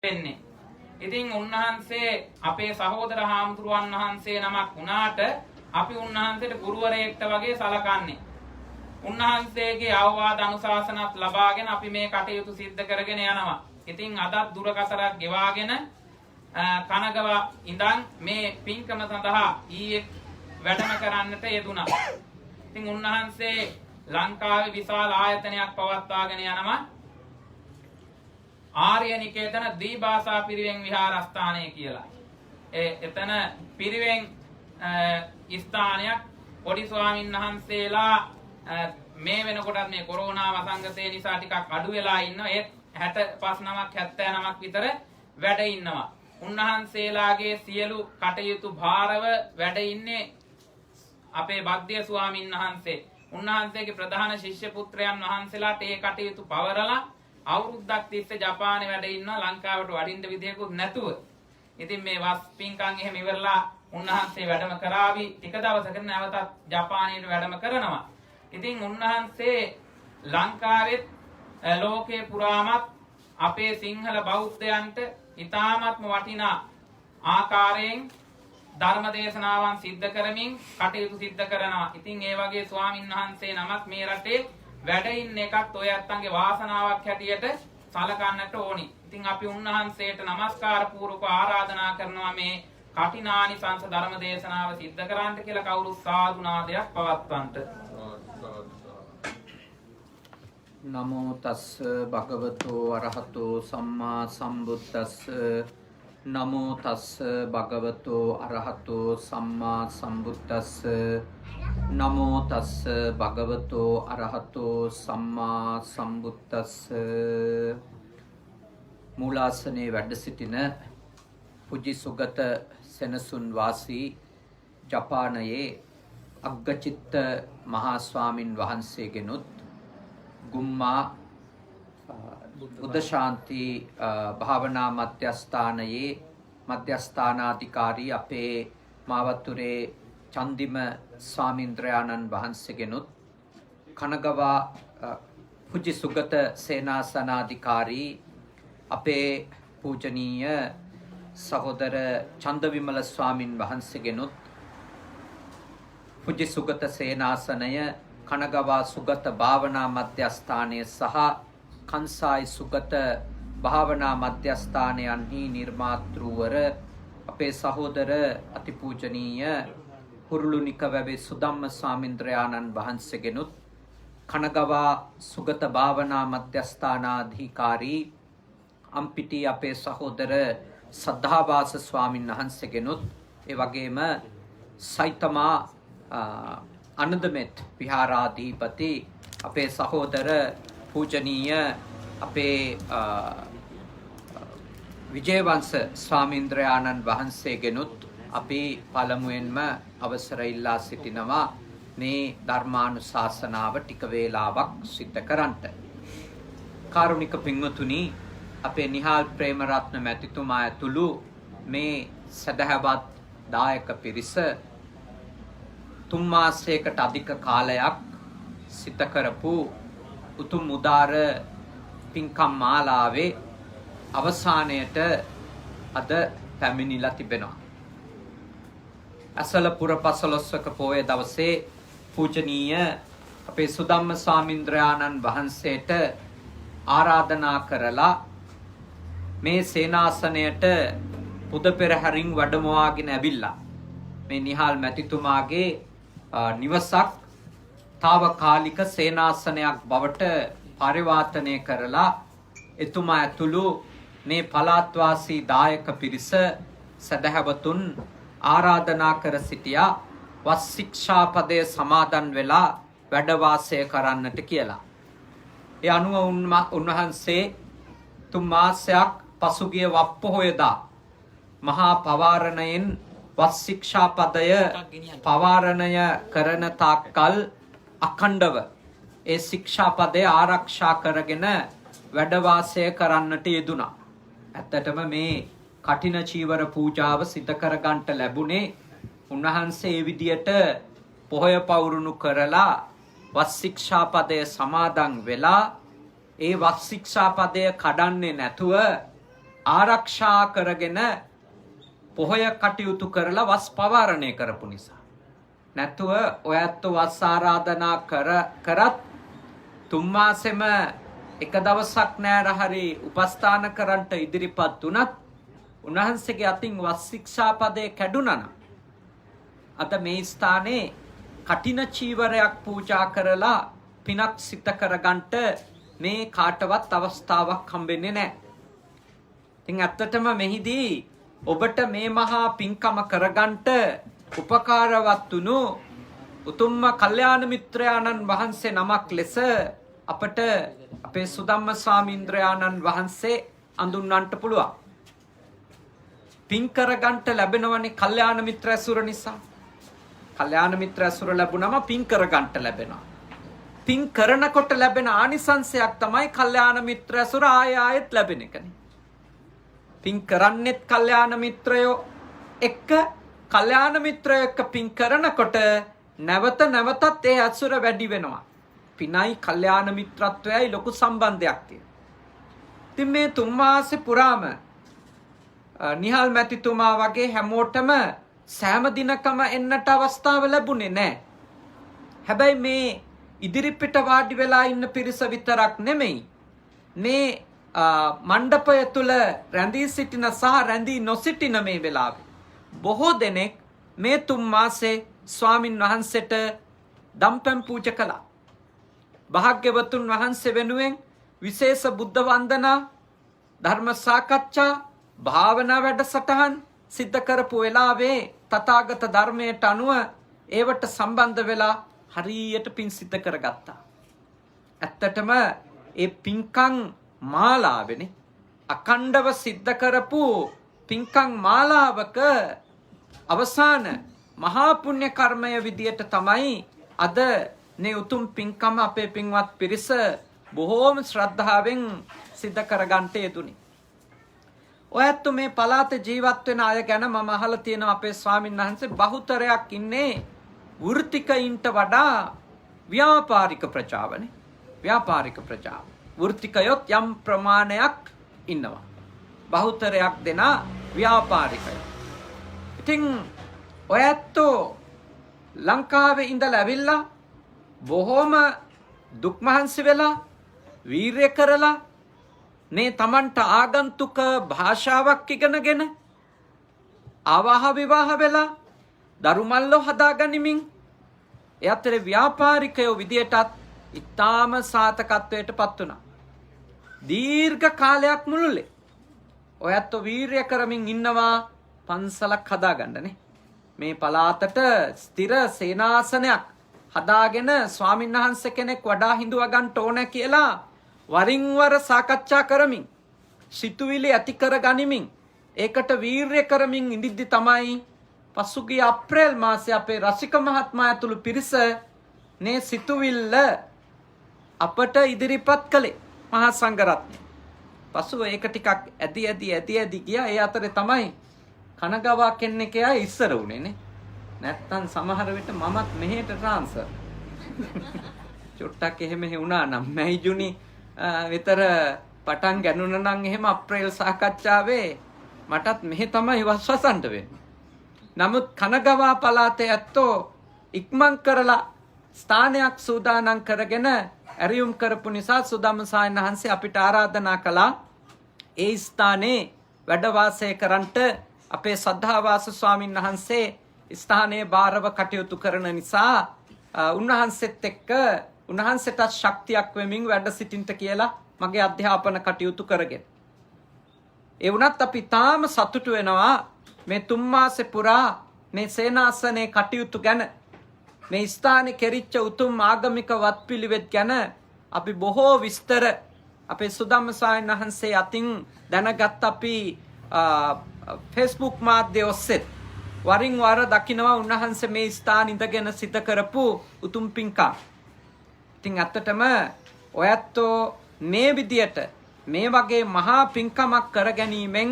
වෙන්නේ. ඉතින් උන්වහන්සේ අපේ සහෝදර හාමුදුරුවන් වහන්සේ නමක් වුණාට අපි උන්වහන්සේට ගුරුවරයෙක්ට වගේ සලකන්නේ. උන්වහන්සේගේ අවවාද අනුශාසනාත් ලබාගෙන අපි මේ කටයුතු සිද්ධ කරගෙන යනවා. ඉතින් අදත් දුරකසරක් ගෙවාගෙන කනගව ඉඳන් මේ පින්කම සඳහා ඊයේ වැඩම කරන්නට යෙදුණා. ඉතින් උන්වහන්සේ ලංකාවේ විශාල ආයතනයක් පවත්වාගෙන යනවා. ආර්ය නිකේතන ද්විභාෂා පිරිවෙන් විහාරස්ථානය කියලා. එතන පිරිවෙන් ස්ථානයක් පොඩි ස්වාමීන් වහන්සේලා මේ වෙනකොටත් මේ කොරෝනා වසංගතය නිසා ටිකක් අඩු වෙලා ඉන්නවා. ඒත් 65 79ක් විතර වැඩ ඉන්නවා. උන්වහන්සේලාගේ සියලු කටයුතු භාරව වැඩ ඉන්නේ අපේ බද්දේ ස්වාමීන් වහන්සේ. උන්වහන්සේගේ ප්‍රධාන ශිෂ්‍ය පුත්‍රයන් වහන්සේලාට ඒ කටයුතු පවරලා අවුරුද්දක් තිස්සේ ජපානයේ වැඩ ඉන්නවා ලංකාවට වඩින්න විදියකුත් නැතුව. ඉතින් මේ වස් පින්කම් එහෙම ඉවරලා උන්වහන්සේ වැඩම කරાવી ටික දවසකට නැවතත් ජපානයට වැඩම කරනවා. ඉතින් උන්වහන්සේ ලංකාවෙත් ලෝකේ පුරාමත් අපේ සිංහල බෞද්ධයන්ට ඉතාමත්ම වටිනා ආකාරයෙන් ධර්ම දේශනාවන් සිද්ධ කරමින් කටයුතු සිද්ධ කරනවා. ඉතින් ඒ වගේ ස්වාමින් වහන්සේ නමක් මේ රටේ වැඩ ඉන්න එකත් ඔය ඇත්තන්ගේ වාසනාවක් හැටියට සලකන්නට ඕනි. ඉතින් අපි උන්වහන්සේට নমස්කාර පූර්වක ආරාධනා කරනවා මේ කටිනානිසංස ධර්ම දේශනාව සිද්ධ කරන්නට කියලා කවුරු සාදු නාදයක් පවත්වන්නට. නමෝ තස්ස භගවතෝ අරහතෝ සම්මා සම්බුද්දස්ස නමෝ තස්ස භගවතෝ අරහතෝ සම්මා සම්බුද්දස්ස නමෝ තස්ස භගවතෝ අරහතෝ සම්මා සම්බුද්දස්ස මූලාසනේ වැඩ සිටින පුජි සුගත සෙනසුන් වාසී ජපානයේ අග්ගචිත්ත මහා ස්වාමින් වහන්සේගෙනුත් ගුම්මා බුද්ධ ශාන්ති භාවනා මධ්‍යස්ථානයේ මධ්‍යස්ථානාධිකාරී අපේ මාවතුරේ චන්දිම ස්වාමීන්ද්‍රයාණන් වහන්සේගෙනුත් කනගවා පුජි සුගත සේනාසනාධිකාරී අපේ පූජනීය සහෝදර චන්දවිමල ස්වාමින් වහන්සේගෙනුත් පුජි සුගත සේනාසනය කනගවා සුගත භාවනා මධ්‍යස්ථානය සහ කන්සායි සුගත භාවනා මධ්‍යස්ථානයන්හි නිර්මාතෘවර අපේ සහෝදර අතිපූජනීය හුරුළුනික වැවේ සුදම්ම ස්වාමීන්ද්‍රයාණන් වහන්සේගෙනුත් කනගවා සුගත භාවනා මධ්‍යස්ථානාධිකාරී අම්පිටි අපේ සහෝදර සද්ධාවාස ස්වාමීන් වහන්සේගෙනුත් ඒ වගේම සයිතමා අනදමෙත් විහාරාධිපති අපේ සහෝදර පූජනීය අපේ විජයවංශ ස්වාමීන්ද්‍රයාණන් වහන්සේගෙනුත් අපි පළමුවෙන්ම අවසර ඉල්ලා සිටිනවා මේ ධර්මානුශාසනාව ටික වේලාවක් සිද්ධ කරන්නට. කාරුණික පින්වතුනි, අපේ නිහාල් ප්‍රේමරත්න මැතිතුමා ඇතුළු මේ සදහවත් දායක පිරිස 3 මාසයකට අධික කාලයක් සිත කරපු උතුම් උදාර පින්කම් මාලාවේ අවසානයට අද පැමිණිලා තිබෙනවා. අසල පුර පසළොස්වක පෝය දවසේ පූජනීය අපේ සුදම්ම ස්වාමීන්ද්‍රයාණන් වහන්සේට ආරාධනා කරලා මේ සේනාසනයට පුද පෙරහැරින් වැඩමවාගෙන ඇවිල්ලා මේ නිහාල් මැතිතුමාගේ නිවසක් తాවකාලික සේනාසනයක් බවට පරිවර්තනය කරලා එතුමා ඇතුළු මේ පළාත්වාසී දායක පිරිස සදහවතුන් ආරාධනා කර සිටියා වස් ශික්ෂාපදයේ සමාදන් වෙලා වැඩ වාසය කරන්නට කියලා. ඒ අනුව උන්වහන්සේ 3 මාසයක් පසුගිය වප්පොහොයදා මහා පවාරණයෙන් වස් ශික්ෂාපදය පවාරණය කරන තාක්කල් අඛණ්ඩව ඒ ශික්ෂාපදය ආරක්ෂා කරගෙන වැඩ වාසය කරන්නට යෙදුණා. ඇත්තටම මේ කටින චීවර පූජාව සිදු කර ගන්නට ලැබුණේ උන්වහන්සේ ඒ විදියට පොහොය පවුරුණු කරලා වස් ශික්ෂාපදය සමාදන් වෙලා ඒ වස් ශික්ෂාපදය කඩන්නේ නැතුව ආරක්ෂා කරගෙන පොහොය කටයුතු කරලා වස් පවාරණය කරපු නිසා. නැතුව ඔයත් වස් ආරාධනා කරත් තුන් මාසෙම එක දවසක් නෑර හරි උපස්ථාන කරන්නට ඉදිරිපත් වුණත් උන්වහන්සේගේ අතින් වස් ශික්ෂාපදේ කැඩුණා නම් අද මේ ස්ථානයේ කටින චීවරයක් පූජා කරලා පිනක් සිත කරගන්නට මේ කාටවත් අවස්ථාවක් හම්බෙන්නේ නැහැ. ඉතින් ඇත්තටම මෙහිදී ඔබට මේ මහා පින්කම කරගන්නට උපකාරවත් වුණු උතුම්ම කල්යාණ මිත්‍රයාණන් වහන්සේ නමක් ලෙස අපට අපේ සුදම්ම ස්වාමීන්ද්‍රයාණන් වහන්සේ අඳුන්වන්නට පුළුවන්. පින් කරගන්නට ලැබෙනවනේ කල්යාණ මිත්‍ර ඇසුර නිසා. කල්යාණ මිත්‍ර ඇසුර ලැබුණම පින් කරගන්නට ලැබෙනවා. පින් කරනකොට ලැබෙන ආනිසංසයක් තමයි කල්යාණ මිත්‍ර ඇසුර ආයෙත් ලැබෙන එකනේ. පින් කරන්නෙත් කල්යාණ මිත්‍රයෝ එක්ක කල්යාණ මිත්‍රයෝ එක්ක පින් කරනකොට නැවත නැවතත් ඒ ඇසුර වැඩි වෙනවා. පිනයි කල්යාණ මිත්‍රත්වයයි ලොකු සම්බන්ධයක් තියෙනවා. ඉතින් මේ තුන් මාසේ පුරාම නිහල් මැතිතුමා වගේ හැමෝටම සෑම දිනකම එන්නට අවස්ථාව ලැබුණේ නැහැ. හැබැයි මේ ඉදිරිපිට වාඩි වෙලා ඉන්න පිරිස විතරක් නෙමෙයි. මේ මණ්ඩපය තුල රැඳී සිටින සහ රැඳී නොසිටින මේ වෙලාවේ බොහෝ දෙනෙක් මේ තුන් මාසේ ස්වාමින් වහන්සේට දම්පැන් පූජා කළා. භාග්‍යවතුන් වහන්සේ වෙනුවෙන් විශේෂ බුද්ධ වන්දනා, ධර්ම සාකච්ඡා, භාවනා වැඩසටහන් සිද්ධ කරපු වෙලාවේ තථාගත ධර්මයට අනුව ඒවට සම්බන්ධ වෙලා හරියට පින් සිද්ධ කරගත්තා. ඇත්තටම ඒ පින්කම් මාලාවනේ අඛණ්ඩව සිද්ධ කරපු පින්කම් මාලාවක අවසාන මහා පුණ්‍ය කර්මය විදියට තමයි අද මේ උතුම් පින්කම අපේ පින්වත් පිරිස බොහෝම ශ්‍රද්ධාවෙන් සිද්ධ කරගන්නට යෙදුනේ. ඔයත් මේ පළාතේ ජීවත් වෙන අය ගැන මම අහලා තියෙනවා අපේ ස්වාමීන් වහන්සේ බහුතරයක් ඉන්නේ වෘත්තිකයින්ට වඩා ව්‍යාපාරික ප්‍රජාවනේ. ව්‍යාපාරික ප්‍රජාව. වෘත්තිකයොත් යම් ප්‍රමාණයක් ඉන්නවා. බහුතරයක් දෙනා ව්‍යාපාරිකයෝ. ඉතින් ඔයත් ලංකාවේ ඉඳලා ඇවිල්ලා බොහොම දුක් මහන්සි වෙලා වීරය කරලා මේ Tamanට ආගන්තුක භාෂාවක් ඉගෙනගෙන ආවාහ විවාහ වෙලා දරුමල්ලෝ හදාගනිමින් ඒ අතරේ ව්‍යාපාරිකයෝ විදියටත් ඊටාම සාතකත්වයට පත් වුණා. දීර්ඝ කාලයක් මුළුල්ලේ ඔයත් වීරය කරමින් ඉන්නවා පන්සලක් හදාගන්නනේ. මේ පළාතට ස්ථිර සේනාසනයක් හදාගෙන ස්වාමීන් වහන්සේ කෙනෙක් වඩා හිඳුව ගන්න ඕන කියලා වරින් වර සාකච්ඡා කරමින් සිතුවිලි ඇති කර ගනිමින් ඒකට වීරය කරමින් ඉඳිද්දි තමයි පසුගිය අප්‍රේල් මාසයේ අපේ රසික මහත්මයා ඇතුළු පිරිස මේ සිතුවිල්ල අපට ඉදිරිපත් කළේ මහා සංඝරත්නය. පසුව ඒක ටිකක් ඇදි ගියා. ඒ අතරේ තමයි කනගවා කෙනෙක්යා ඉස්සර උනේ නේ. නැත්තම් සමහර විට මමත් මෙහෙට ට්‍රාන්ස්ෆර්. චුට්ටක් එහෙම වුණා නම් මැයි ජුනි විතර පටන් ගන්නුනා නම් එහෙම අප්‍රේල් සාකච්ඡාවේ මටත් මෙහෙ තමයි වස්වසන්ට වෙන්නේ. නමුත් කනගවා පළාතේ ඇත්තෝ ඉක්මන් කරලා ස්ථානයක් සූදානම් කරගෙන ඇරියුම් කරපු නිසා සුදම්ම සායනහන්සේ අපිට ආරාධනා කළා ඒ ස්ථානේ වැඩ වාසය කරන්නට. අපේ සද්ධාවාස ස්වාමින් වහන්සේ ස්ථානයේ බාරව කටයුතු කරන නිසා උන්වහන්සේත් එක්ක උන්වහන්සේට ශක්තියක් වෙමින් වැඩ සිටින්න කියලා මගේ අධ්‍යාපන කටයුතු කරගෙන. ඒ වුණත් අපි තාම සතුටු වෙනවා මේ තුන් මාසේ පුරා මේ සේනාසනේ කටයුතු ගැන, මේ ස්ථානේ කෙරිච්ච උතුම් ආගමික වත්පිළිවෙත් ගැන අපි බොහෝ විස්තර අපේ සුදම්ම ස්වාමීන් වහන්සේ අතින් දැනගත් අපි Facebook මාධ්‍ය ඔස්සේ වරින් වර දකිනවා උන්වහන්සේ මේ ස්ථාන ඉඳගෙන සිද්ධ කරපු උතුම් පින්කම්. ඉතින් ඇත්තටම ඔයත් මේ විදියට මේ වගේ මහා පින්කමක් කර ගැනීමෙන්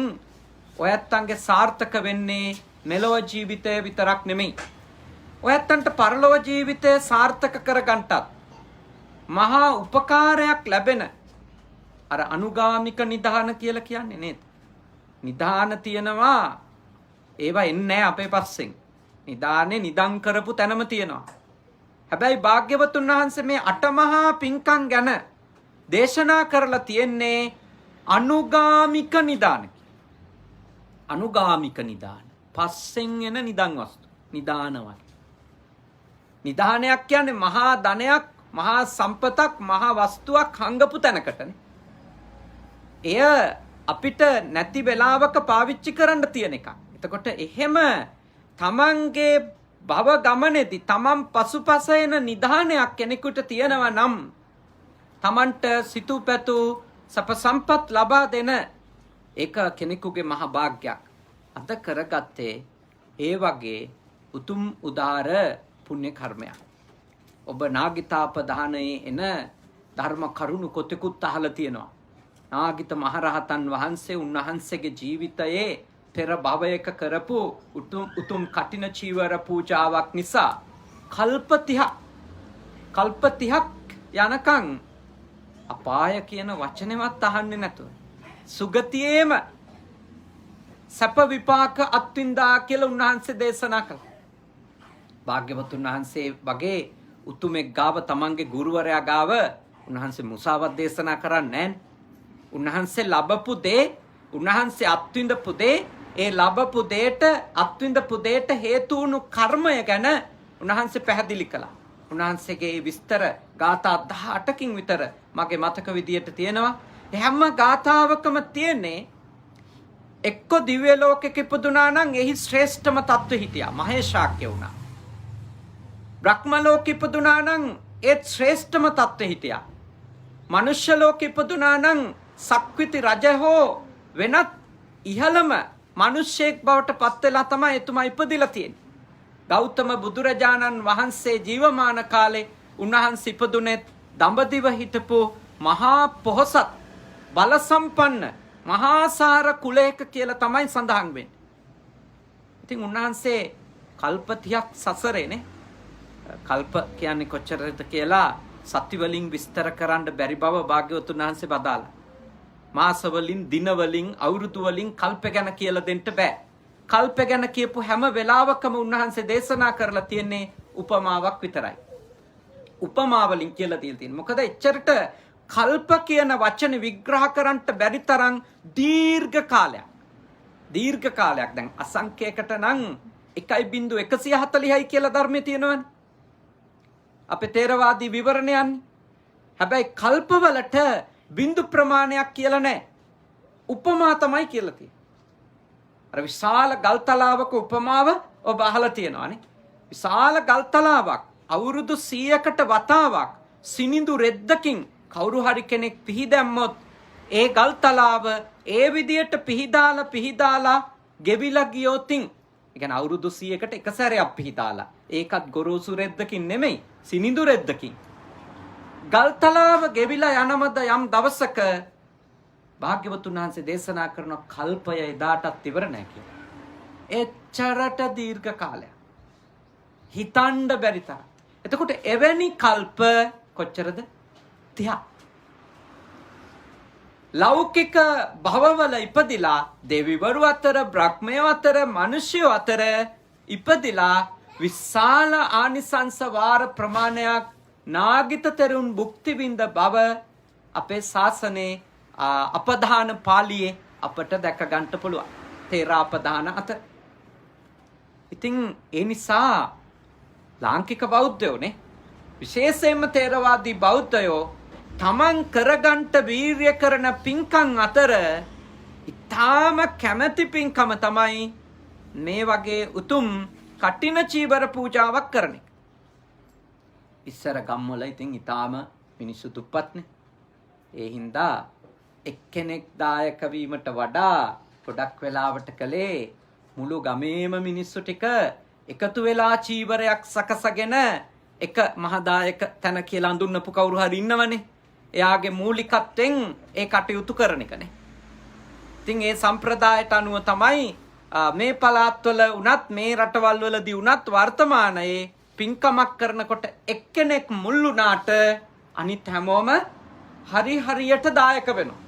ඔයත්න්ගේ සාර්ථක වෙන්නේ මෙලොව ජීවිතය විතරක් නෙමෙයි. ඔයත්න්ට පරලොව ජීවිතය සාර්ථක කරගන්නටත් මහා උපකාරයක් ලැබෙන අර අනුගාමික නිධාන කියලා කියන්නේ නේද? නිදාන තියෙනවා. ඒවා එන්නේ අපේ පස්සෙන්. නිදානේ නිදන් කරපු තැනම තියෙනවා. හැබැයි භාග්‍යවතුන් වහන්සේ මේ අටමහා පින්කම් ගැන දේශනා කරලා තියෙන්නේ අනුගාමික නිදාන. අනුගාමික නිදාන. පස්සෙන් එන නිදන් වස්තු. නිදානවයි. නිදානයක් කියන්නේ මහා ධනයක්, මහා සම්පතක්, මහා වස්තුවක් හංගපු තැනකටනේ. එය අපිට නැති වෙලාවක පාවිච්චි කරන්න තියෙන එකක්. එතකොට එහෙම තමන්ගේ භව ගමනේදී තමන් පසුපස එන නිදානයක් කෙනෙකුට තියෙනවා නම් තමන්ට සිතුපැතු සප සම්පත් ලබා දෙන ඒක කෙනෙකුගේ මහ භාග්යක්. අද කරගත්තේ ඒ වගේ උතුම් උදාර පුණ්‍ය කර්මයක්. ඔබ නාගිතාපදානයේ එන ධර්ම කරුණු කොතෙකුත් අහලා තියෙනවා. නාගිත මහරහතන් වහන්සේ උන්වහන්සේගේ ජීවිතයේ පෙර භවයක කරපු උතුම් කටින චීවර පූජාවක් නිසා කල්ප 30ක් යනකම් අපාය කියන වචනේවත් අහන්නේ නැතුව සුගතියේම සැප විපාක අත්විඳා කියලා උන්වහන්සේ දේශනා කළා. භාග්‍යවතුන් වහන්සේ වගේ උතුමෙක් ගාව තමන්ගේ ගුරුවරයා ගාව උන්වහන්සේ මුසාවත් දේශනා කරන්නේ නැහැ. උන්වහන්සේ ලැබපු දේ, උන්වහන්සේ අත්විඳපු දේ, ඒ ලැබපු දේට අත්විඳපු දේට හේතු වුණු කර්මය ගැන උන්වහන්සේ පැහැදිලි කළා. උන්වහන්සේගේ විස්තර ගාථා 18කින් විතර මගේ මතක විදියට තියෙනවා. හැම ගාථාවකම තියෙන්නේ එක්ක දිව්‍ය ලෝකෙක ඉපදුනා නම් එහි ශ්‍රේෂ්ඨම තත්ත්වෙ හිටියා. මහේශාක්‍ය වුණා. බ්‍රහ්ම ලෝකෙ ඉපදුනා නම් ඒත් ශ්‍රේෂ්ඨම තත්ත්වෙ හිටියා. මනුෂ්‍ය ලෝකෙ ඉපදුනා නම් සක්විති රජ හෝ වෙනත් ඉහළම මිනිසෙක් බවට පත් වෙලා තමයි එතුමා ඉපදිලා තියෙන්නේ. ගෞතම බුදුරජාණන් වහන්සේ ජීවමාන කාලේ උන්වහන්සේ ඉපදුනේ දඹදිව හිටපු මහා පොහොසත් බල සම්පන්න මහාසාර කුලයක කියලා තමයි සඳහන් වෙන්නේ. ඉතින් උන්වහන්සේ කල්ප 30ක් සසරේනේ. කල්ප කියන්නේ කොච්චරද කියලා සති වලින් විස්තර කරන්න බැරි බව භාග්‍යවතුන් වහන්සේ බදාලා. මාස වලින්, දින වලින්, අවුරුදු වලින් කල්ප ගැන කියලා දෙන්න බෑ. කල්ප ගැන කියපු හැම වෙලාවකම උන්වහන්සේ දේශනා කරලා තියෙන්නේ උපමාවක් විතරයි. උපමාවලින් කියලා තියෙන්නේ. මොකද එච්චරට කල්ප කියන වචනේ විග්‍රහ කරන්න බැරි තරම් දීර්ඝ කාලයක්. දීර්ඝ කාලයක්. දැන් අසංඛ්‍යයකට නම් 1.140යි කියලා ධර්මයේ තියෙනවනේ. අපේ තේරවාදී විවරණ යන්නේ. හැබැයි කල්පවලට බින්දු ප්‍රමාණයක් කියලා නැහැ. උපමා තමයි කියලා තියෙන්නේ. අර විශාල ගල්තලාවක උපමාව ඔබ අහලා තියෙනවානේ. විශාල ගල්තලාවක් අවුරුදු 100කට වතාවක් සිනිඳු රෙද්දකින් කවුරු හරි කෙනෙක් පිහිදැම්මොත් ඒ ගල්තලාව ඒ විදියට පිහිදාලා ගෙවිලා ගියොතින් ඒ කියන්නේ අවුරුදු 100කට එක සැරයක් පිහිදාලා ඒකත් ගොරෝසු රෙද්දකින් නෙමෙයි සිනිඳු රෙද්දකින් ගල්තලාව ගෙවිලා යනමද යම් දවසක භාග්‍යවතුන් වහන්සේ දේශනා කරන කල්පය එදාටත් ඉවර නැහැ කියලා. එච්චරට දීර්ඝ කාලයක්. හිතන්න බැරි තරම්. එතකොට එවැනි කල්ප කොච්චරද? 30ක්. ලෞකික භවවල ඉපදිලා දෙවිවරු අතර, බ්‍රහ්මයෝ අතර, මිනිස්යෝ අතර ඉපදිලා විශාල ආනිසංස වාර ප්‍රමාණයක් නාගිත තෙරුන් භුක්ති විඳ බව අපේ ශාසනයේ අපදාන පාළියේ අපට දැක ගන්න පුළුවන්. තේරාපදාන අතර. ඉතින් ඒ නිසා ලාංකික බෞද්ධයෝනේ විශේෂයෙන්ම තේරවාදී බෞද්ධයෝ තමන් කරගන්ට වීර්ය කරන පින්කම් අතර ඊටාම කැමැති පින්කම තමයි මේ වගේ උතුම් කටින චීවර පූජාවක් කරන එක. ඉස්සර ගම්වල ඉතින් ඊටාම මිනිස්සු දුප්පත්නේ. ඒ හින්දා එක්කෙනෙක් දායක වීමට වඩා ගොඩක් වෙලාවට කලේ මුළු ගමේම මිනිස්සු ටික එකතු වෙලා චීවරයක් සකසගෙන එක මහදායක තැන කියලා අඳුන්නපු කවුරු හරි ඉන්නවනේ. එයාගේ මූලිකත්වයෙන් ඒ කටයුතු කරන එකනේ. ඉතින් ඒ සම්ප්‍රදායට අනුව තමයි මේ පළාත්වල උනත් මේ රටවල් වලදී උනත් වර්තමානයේ පින්කමක් කරනකොට එක්කෙනෙක් මුල් වුණාට අනිත් හැමෝම හරියට දායක වෙනවා.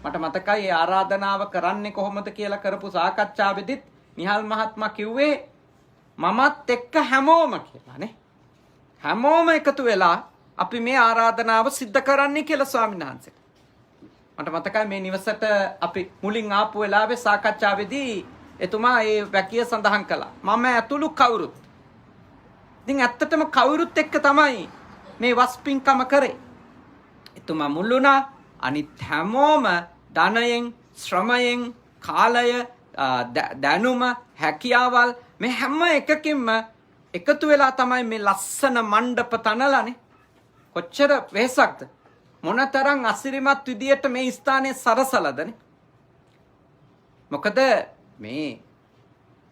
මට මතකයි ඒ ආරාධනාව කරන්නේ කොහොමද කියලා කරපු සාකච්ඡාවේදීත් නිහල් මහත්මයා කිව්වේ මමත් එක්ක හැමෝම කියලා නේ. හැමෝම එකතු වෙලා අපි මේ ආරාධනාව සිද්ධ කරන්නේ කියලා ස්වාමීන් වහන්සේ. මට මතකයි මේ නිවසට අපි මුලින් ආපු වෙලාවේ සාකච්ඡාවේදී එතුමා ඒ වැකිය සඳහන් කළා. මම ඇතුළු කවුරුත්. ඉතින් ඇත්තටම කවුරුත් එක්ක තමයි මේ වස්පින්කම කරේ. එතුමා මුල්ුණා. අනිත් හැමෝම ධනයෙන්, ශ්‍රමයෙන්, කාලය, දැනුම, හැකියාවල් මේ හැම එකකින්ම එකතු වෙලා තමයි මේ ලස්සන මණ්ඩප තනලානේ. කොච්චර වෙහසක්ද? මොනතරම් අසිරිමත් විදියට මේ ස්ථානයේ සරසලදනේ. මොකද මේ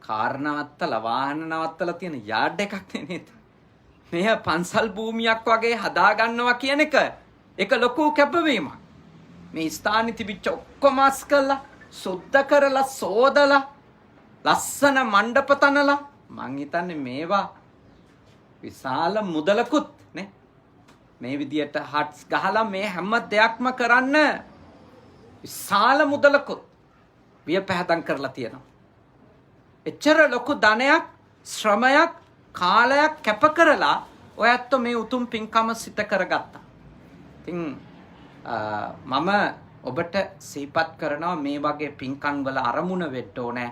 කාර් නවත්තලා වාහන නවත්තලා තියෙන යාඩ් එකක් නේද? මෙය පන්සල් භූමියක් වගේ හදා ගන්නවා කියන එක ලොකු කැපවීමක්. මේ ස්ථානේ තිබිච්ච ඔක්කොම අස් කළා, සුද්ධ කරලා, සෝදලා, ලස්සන මණ්ඩප තනලා මං හිතන්නේ මේවා විශාල මුදලකුත් නේ. මේ විදියට හට්ස් ගහලා මේ හැම දෙයක්ම කරන්න විශාල මුදලකුත් වියපැහැදම් කරලා තියෙනවා. එච්චර ලොකු ධනයක්, ශ්‍රමයක්, කාලයක් කැප කරලා ඔයත් මේ උතුම් පින්කම සිත කරගත්තා. ඉතින් මම ඔබට සිහිපත් කරනවා මේ වගේ පින්කම් වල අරමුණ වෙන්න ඕනේ.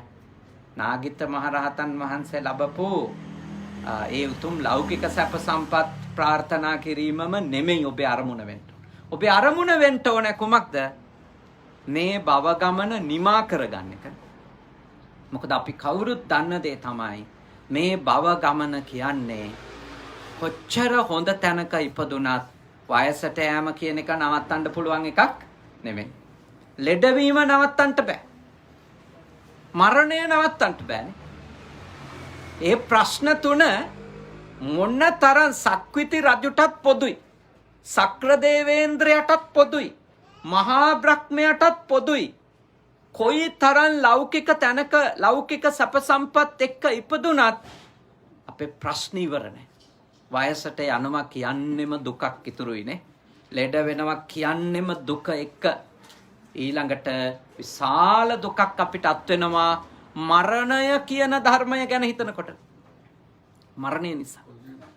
නාගිත මහරහතන් වහන්සේ ලැබපු ඒ උතුම් ලෞකික සැප සම්පත් ප්‍රාර්ථනා කිරීමම නෙමෙයි ඔබේ අරමුණ වෙන්න. ඔබේ අරමුණ වෙන්න ඕනේ කුමක්ද? මේ භව ගමන නිමා කරගන්න එක. මොකද අපි කවුරුත් දන්න දේ තමයි මේ භව ගමන කියන්නේ කොච්චර හොඳ තැනක ඉපදුනත් වයසට යෑම කියන එක නවත්තන්න පුළුවන් එකක් නෙමෙයි. ලෙඩවීම නවත්තන්න බෑ. මරණය නවත්තන්න බෑනේ. ඒ ප්‍රශ්න තුන මොන තරම් සක්විති රජුටත් පොදුයි. සක්‍ර දේවේන්ද්‍රයටත් පොදුයි. මහා බ්‍රහ්මයටත් පොදුයි. කොයි තරම් ලෞකික තැනක ලෞකික සැප සම්පත් එක්ක ඉපදුනත් අපේ ප්‍රශ්න ඉවර නැහැ. වයසට යනවා කියන්නෙම දුකක් ඉතුරුයිනේ. ලෙඩ වෙනවා කියන්නෙම දුක එක්ක ඊළඟට විශාල දුකක් අපිට අත් වෙනවා මරණය කියන ධර්මය ගැන හිතනකොට. මරණය නිසා.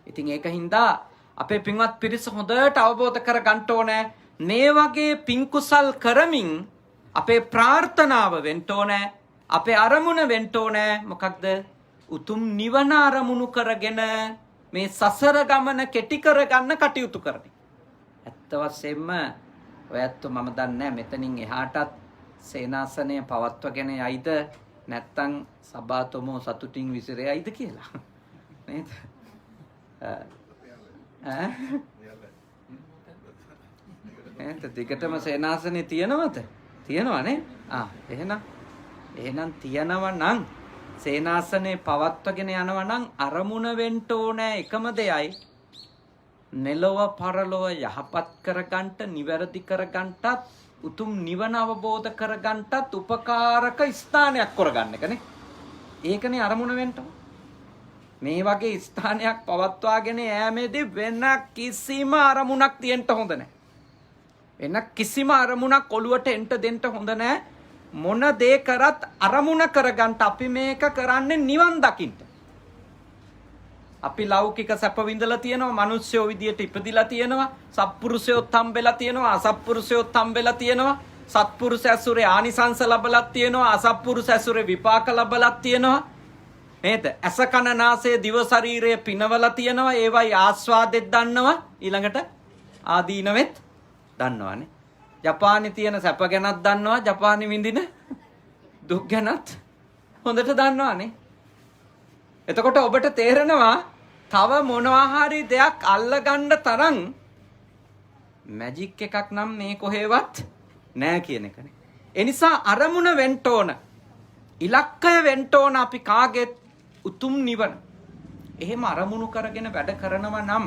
ඉතින් ඒක හින්දා අපේ පින්වත් පිරිස හොඳට අවබෝධ කර ගන්න ඕනේ මේ වගේ පින් කුසල් කරමින් අපේ ප්‍රාර්ථනාව වෙන්න ඕනේ. අපේ අරමුණ වෙන්න ඕනේ. මොකක්ද? උතුම් නිවන අරමුණු කරගෙන මේ සසර ගමන කෙටි කරගන්න කටයුතු කරන්නේ. ඇත්ත වශයෙන්ම ඔයත් මම දන්නේ මෙතනින් එහාටත් සේනාසනය පවත්වගෙන යයිද නැත්තම් සබාතොමෝ සතුටින් විසිරෙයිද කියලා. නේද? දිගටම සේනාසනේ තියනවද? තියනවනේ. එහෙනම් තියනවා නම් සේනාසනේ පවත්වගෙන යනවා නම් අරමුණ වෙන්න ඕනේ එකම දෙයයි. නෙලව පරලොව යහපත් කරගන්නට, නිවැරදි කරගන්නටත්, උතුම් නිවන අවබෝධ කරගන්නටත් උපකාරක ස්ථානයක් කරගන්න එකනේ. ඒකනේ අරමුණ වෙන්න. මේ වගේ ස්ථානයක් පවත්වාගෙන යෑමේදී වෙන කිසිම අරමුණක් තියෙන්න හොඳ නැහැ. වෙන කිසිම අරමුණක් ඔළුවට එන්න දෙන්න හොඳ නැහැ. මොන දේ කරත් අරමුණ කරගන්න අපි මේක කරන්නේ නිවන් දකින්න. අපි ලෞකික සැප විඳලා තියෙනවා, මිනිස්සුયો විදියට ඉපදිලා තියෙනවා, සත්පුරුෂයෝත් හම්බෙලා තියෙනවා, අසත්පුරුෂයෝත් හම්බෙලා තියෙනවා, සත්පුරුෂ ඇසුරේ ආනිසංස ලැබලා තියෙනවා, අසත්පුරුෂ ඇසුරේ විපාක ලැබලා තියෙනවා. නේද? ඇස කන නාසය දිව ශරීරය පිනවලා තියෙනවා, ඒවයි ආස්වාදෙත් දන්නවා, ඊළඟට ආදීනවෙත් දන්නවානේ. ජපානයේ තියෙන සැප ගැනත් දන්නවා, ජපානයේ විඳින දුක් ගැනත් හොඳට දන්නවානේ. එතකොට ඔබට තේරෙනවා තව මොනවා හරි දෙයක් අල්ලගන්න තරම් මැජික් එකක් නම් මේ කොහෙවත් නෑ කියන එකනේ. ඒ නිසා අරමුණ වෙන්න ඕන. ඉලක්කය වෙන්න ඕන අපි කාගෙත් උතුම් නිවන. එහෙම අරමුණු කරගෙන වැඩ කරනවා නම්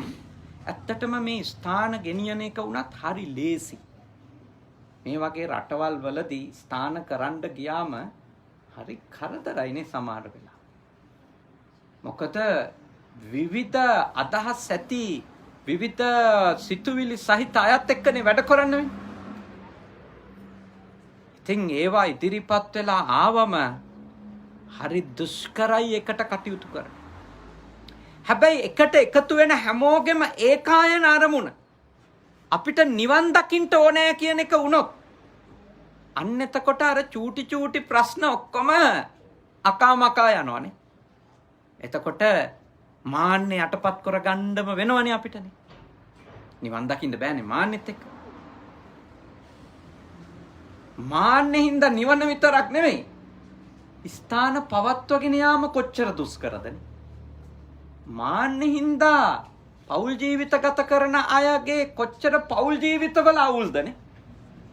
ඇත්තටම මේ ස්ථාන ගෙනියන එක උනත් හරි ලේසි. මේ වගේ රටවල් වලදී ස්ථාන කරන්න ගියාම හරි කරදරයිනේ සමහර වෙලාවට. මොකද විවිධ අදහස් ඇති විවිධ සිතුවිලි සහිත අයත් එක්කනේ වැඩ කරන්නේ. ඉතින් ඒවා ඉදිරිපත් වෙලා ආවම හරි දුෂ්කරයි එකට කටයුතු කරන්න. හැබැයි එකට එකතු වෙන හැමෝගෙම ඒකායන අරමුණ අපිට නිවන් දකින්න ඕනෑ කියන එක වුණොත් අන්න එතකොට අර චූටි ප්‍රශ්න ඔක්කොම අකාමකා යනවනේ. එතකොට මාන්නේ යටපත් කරගන්නම වෙනවනේ අපිටනේ. නිවන් දකින්න බෑනේ මාන්නෙත් එක්ක. මාන්නේ හින්දා නිවන විතරක් නෙමෙයි. ස්ථාන පවත්වගෙන යාම කොච්චර දුෂ්කරදනේ. මාන්නේ හින්දා පෞල් ජීවිත ගත කරන අයගේ කොච්චර පෞල් ජීවිතවල අවුල්දනේ.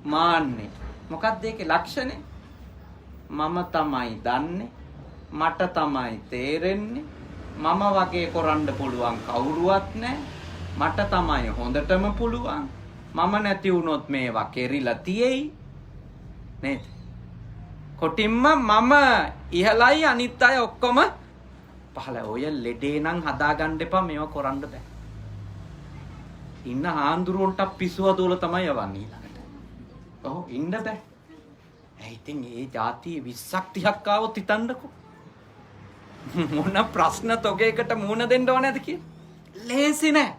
මාන්නේ. මොකක්ද ඒකේ ලක්ෂණය? මම තමයි දන්නේ. මට තමයි තේරෙන්නේ. මම වගේ කරන්න පුළුවන් කවුරුවත් නැහැ. මට තමයි හොඳටම පුළුවන්. මම නැති වුණොත් මේවා කෙරිලා තියෙයි. නේද? කොටින්ම මම ඉහළයි අනිත් අය ඔක්කොම පහළ. ඔය ලෙඩේ නම් හදාගන්න එපා මේවා කරන්න බෑ. ඉන්න හාන්දුරුවන්ට පිස්සුව දෝල තමයි යවන්නේ ඊළඟට. ඔව් ඉන්න බෑ. ඒ ඉතින් ඒ જાතිය 20ක් 30ක් ආවොත් හිතන්නකෝ. මොන ප්‍රශ්න තොගයකට මුහුණ දෙන්න ඕනේද කියලා. ලේසි නෑ.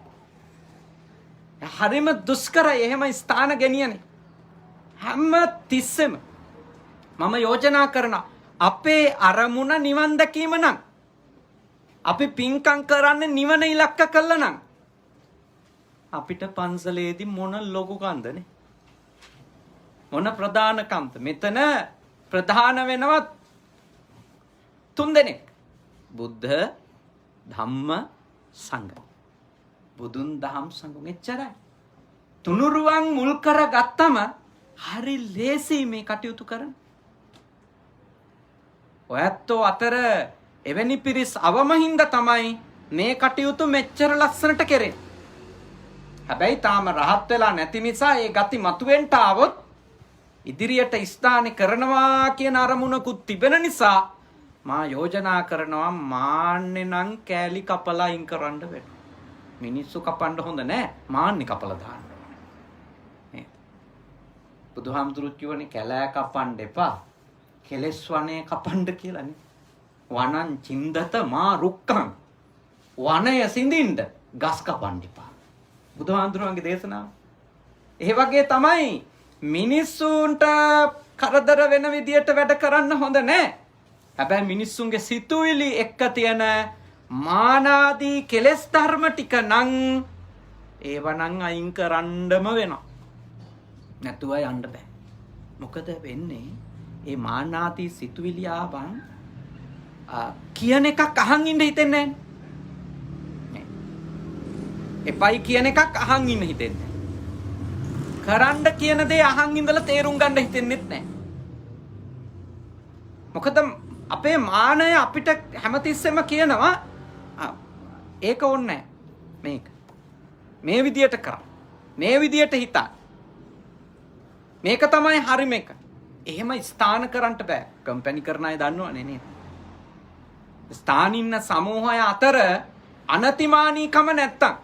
හරිම දුෂ්කරයි එහෙම ස්ථාන ගෙනියන්නේ. හැම තිස්සෙම මම යෝජනා කරන අපේ අරමුණ නිවන් දැකීම නම් අපි පින්කම් කරන්නේ නිවන ඉලක්ක කළා නම් අපිට පන්සලේදී මොන ලොකු කන්දනේ මොන ප්‍රධාන කන්ද මෙතන ප්‍රධාන වෙනවත් 3 දෙනෙක් බුද්ධ ධම්ම සංඝ බුදුන් දහම් සංඝ එච්චරයි තුනුරුවන් මුල් කරගත්තම හරි ලේසි මේ කටයුතු කරන්න. ඔයත්ෝ අතර එවැනි පිරිස් අවමහින්ද තමයි මේ කටයුතු මෙච්චර ලස්සනට කෙරෙන්නේ. හැබැයි තාම රහත් වෙලා නැති නිසා ඒ ගති මතුවෙන්න ආවොත් ඉදිරියට ස්ථානේ කරනවා කියන අරමුණකුත් තිබෙන නිසා මා යෝජනා කරනවා මාන්නේ නම් කෑලි කපලා අයින් කරන්න වෙනවා. මිනිස්සු කපන්න හොඳ නෑ මාන්නේ කපලා දාන්න. බුදුහාමුදුරුවෝ කියවනේ කැලෑ කපන්න එපා. කෙලස් වනේ කපන්න කියලානේ. වනං චින්දත මා රුක්කං. වනය සිඳින්න ගස් කපන්න එපා. බුදුහාමුදුරුවන්ගේ දේශනාව. ඒ වගේ තමයි මිනිස්සුන්ට කරදර වෙන විදියට වැඩ කරන්න හොඳ නෑ. හැබැයි මිනිස්සුන්ගේ සිතුවිලි එක්ක තියෙන මානාදී කෙලස් ධර්ම ටික නම් ඒව නම් අයින් කරන්නම වෙනවා. නැතුව යන්න බෑ. මොකද වෙන්නේ? ඒ මානාදී සිතුවිලි ආවන් කියන එකක් අහන් ඉන්න හිතෙන්නේ නැහැ. එපයි කියන එකක් අහන් ඉන්න හිතෙන්නේ නැහැ. කරන්න කියන දේ අහන් ඉඳලා තේරුම් ගන්න හිතෙන්නෙත් නැහැ. මොකද අපේ මානය අපිට හැමතිස්සෙම කියනවා ඒක ඕනේ නැහැ. මේක මේ විදියට කරා. මේ විදියට හිතා. මේක තමයි හරි මේක. එහෙම ස්ථාන කරන්න බෑ. කම්පැනි කරන අය දන්නවනේ නේද? ස්ථාන ඉන්න සමූහය අතර අනතිමානීකම නැත්තම්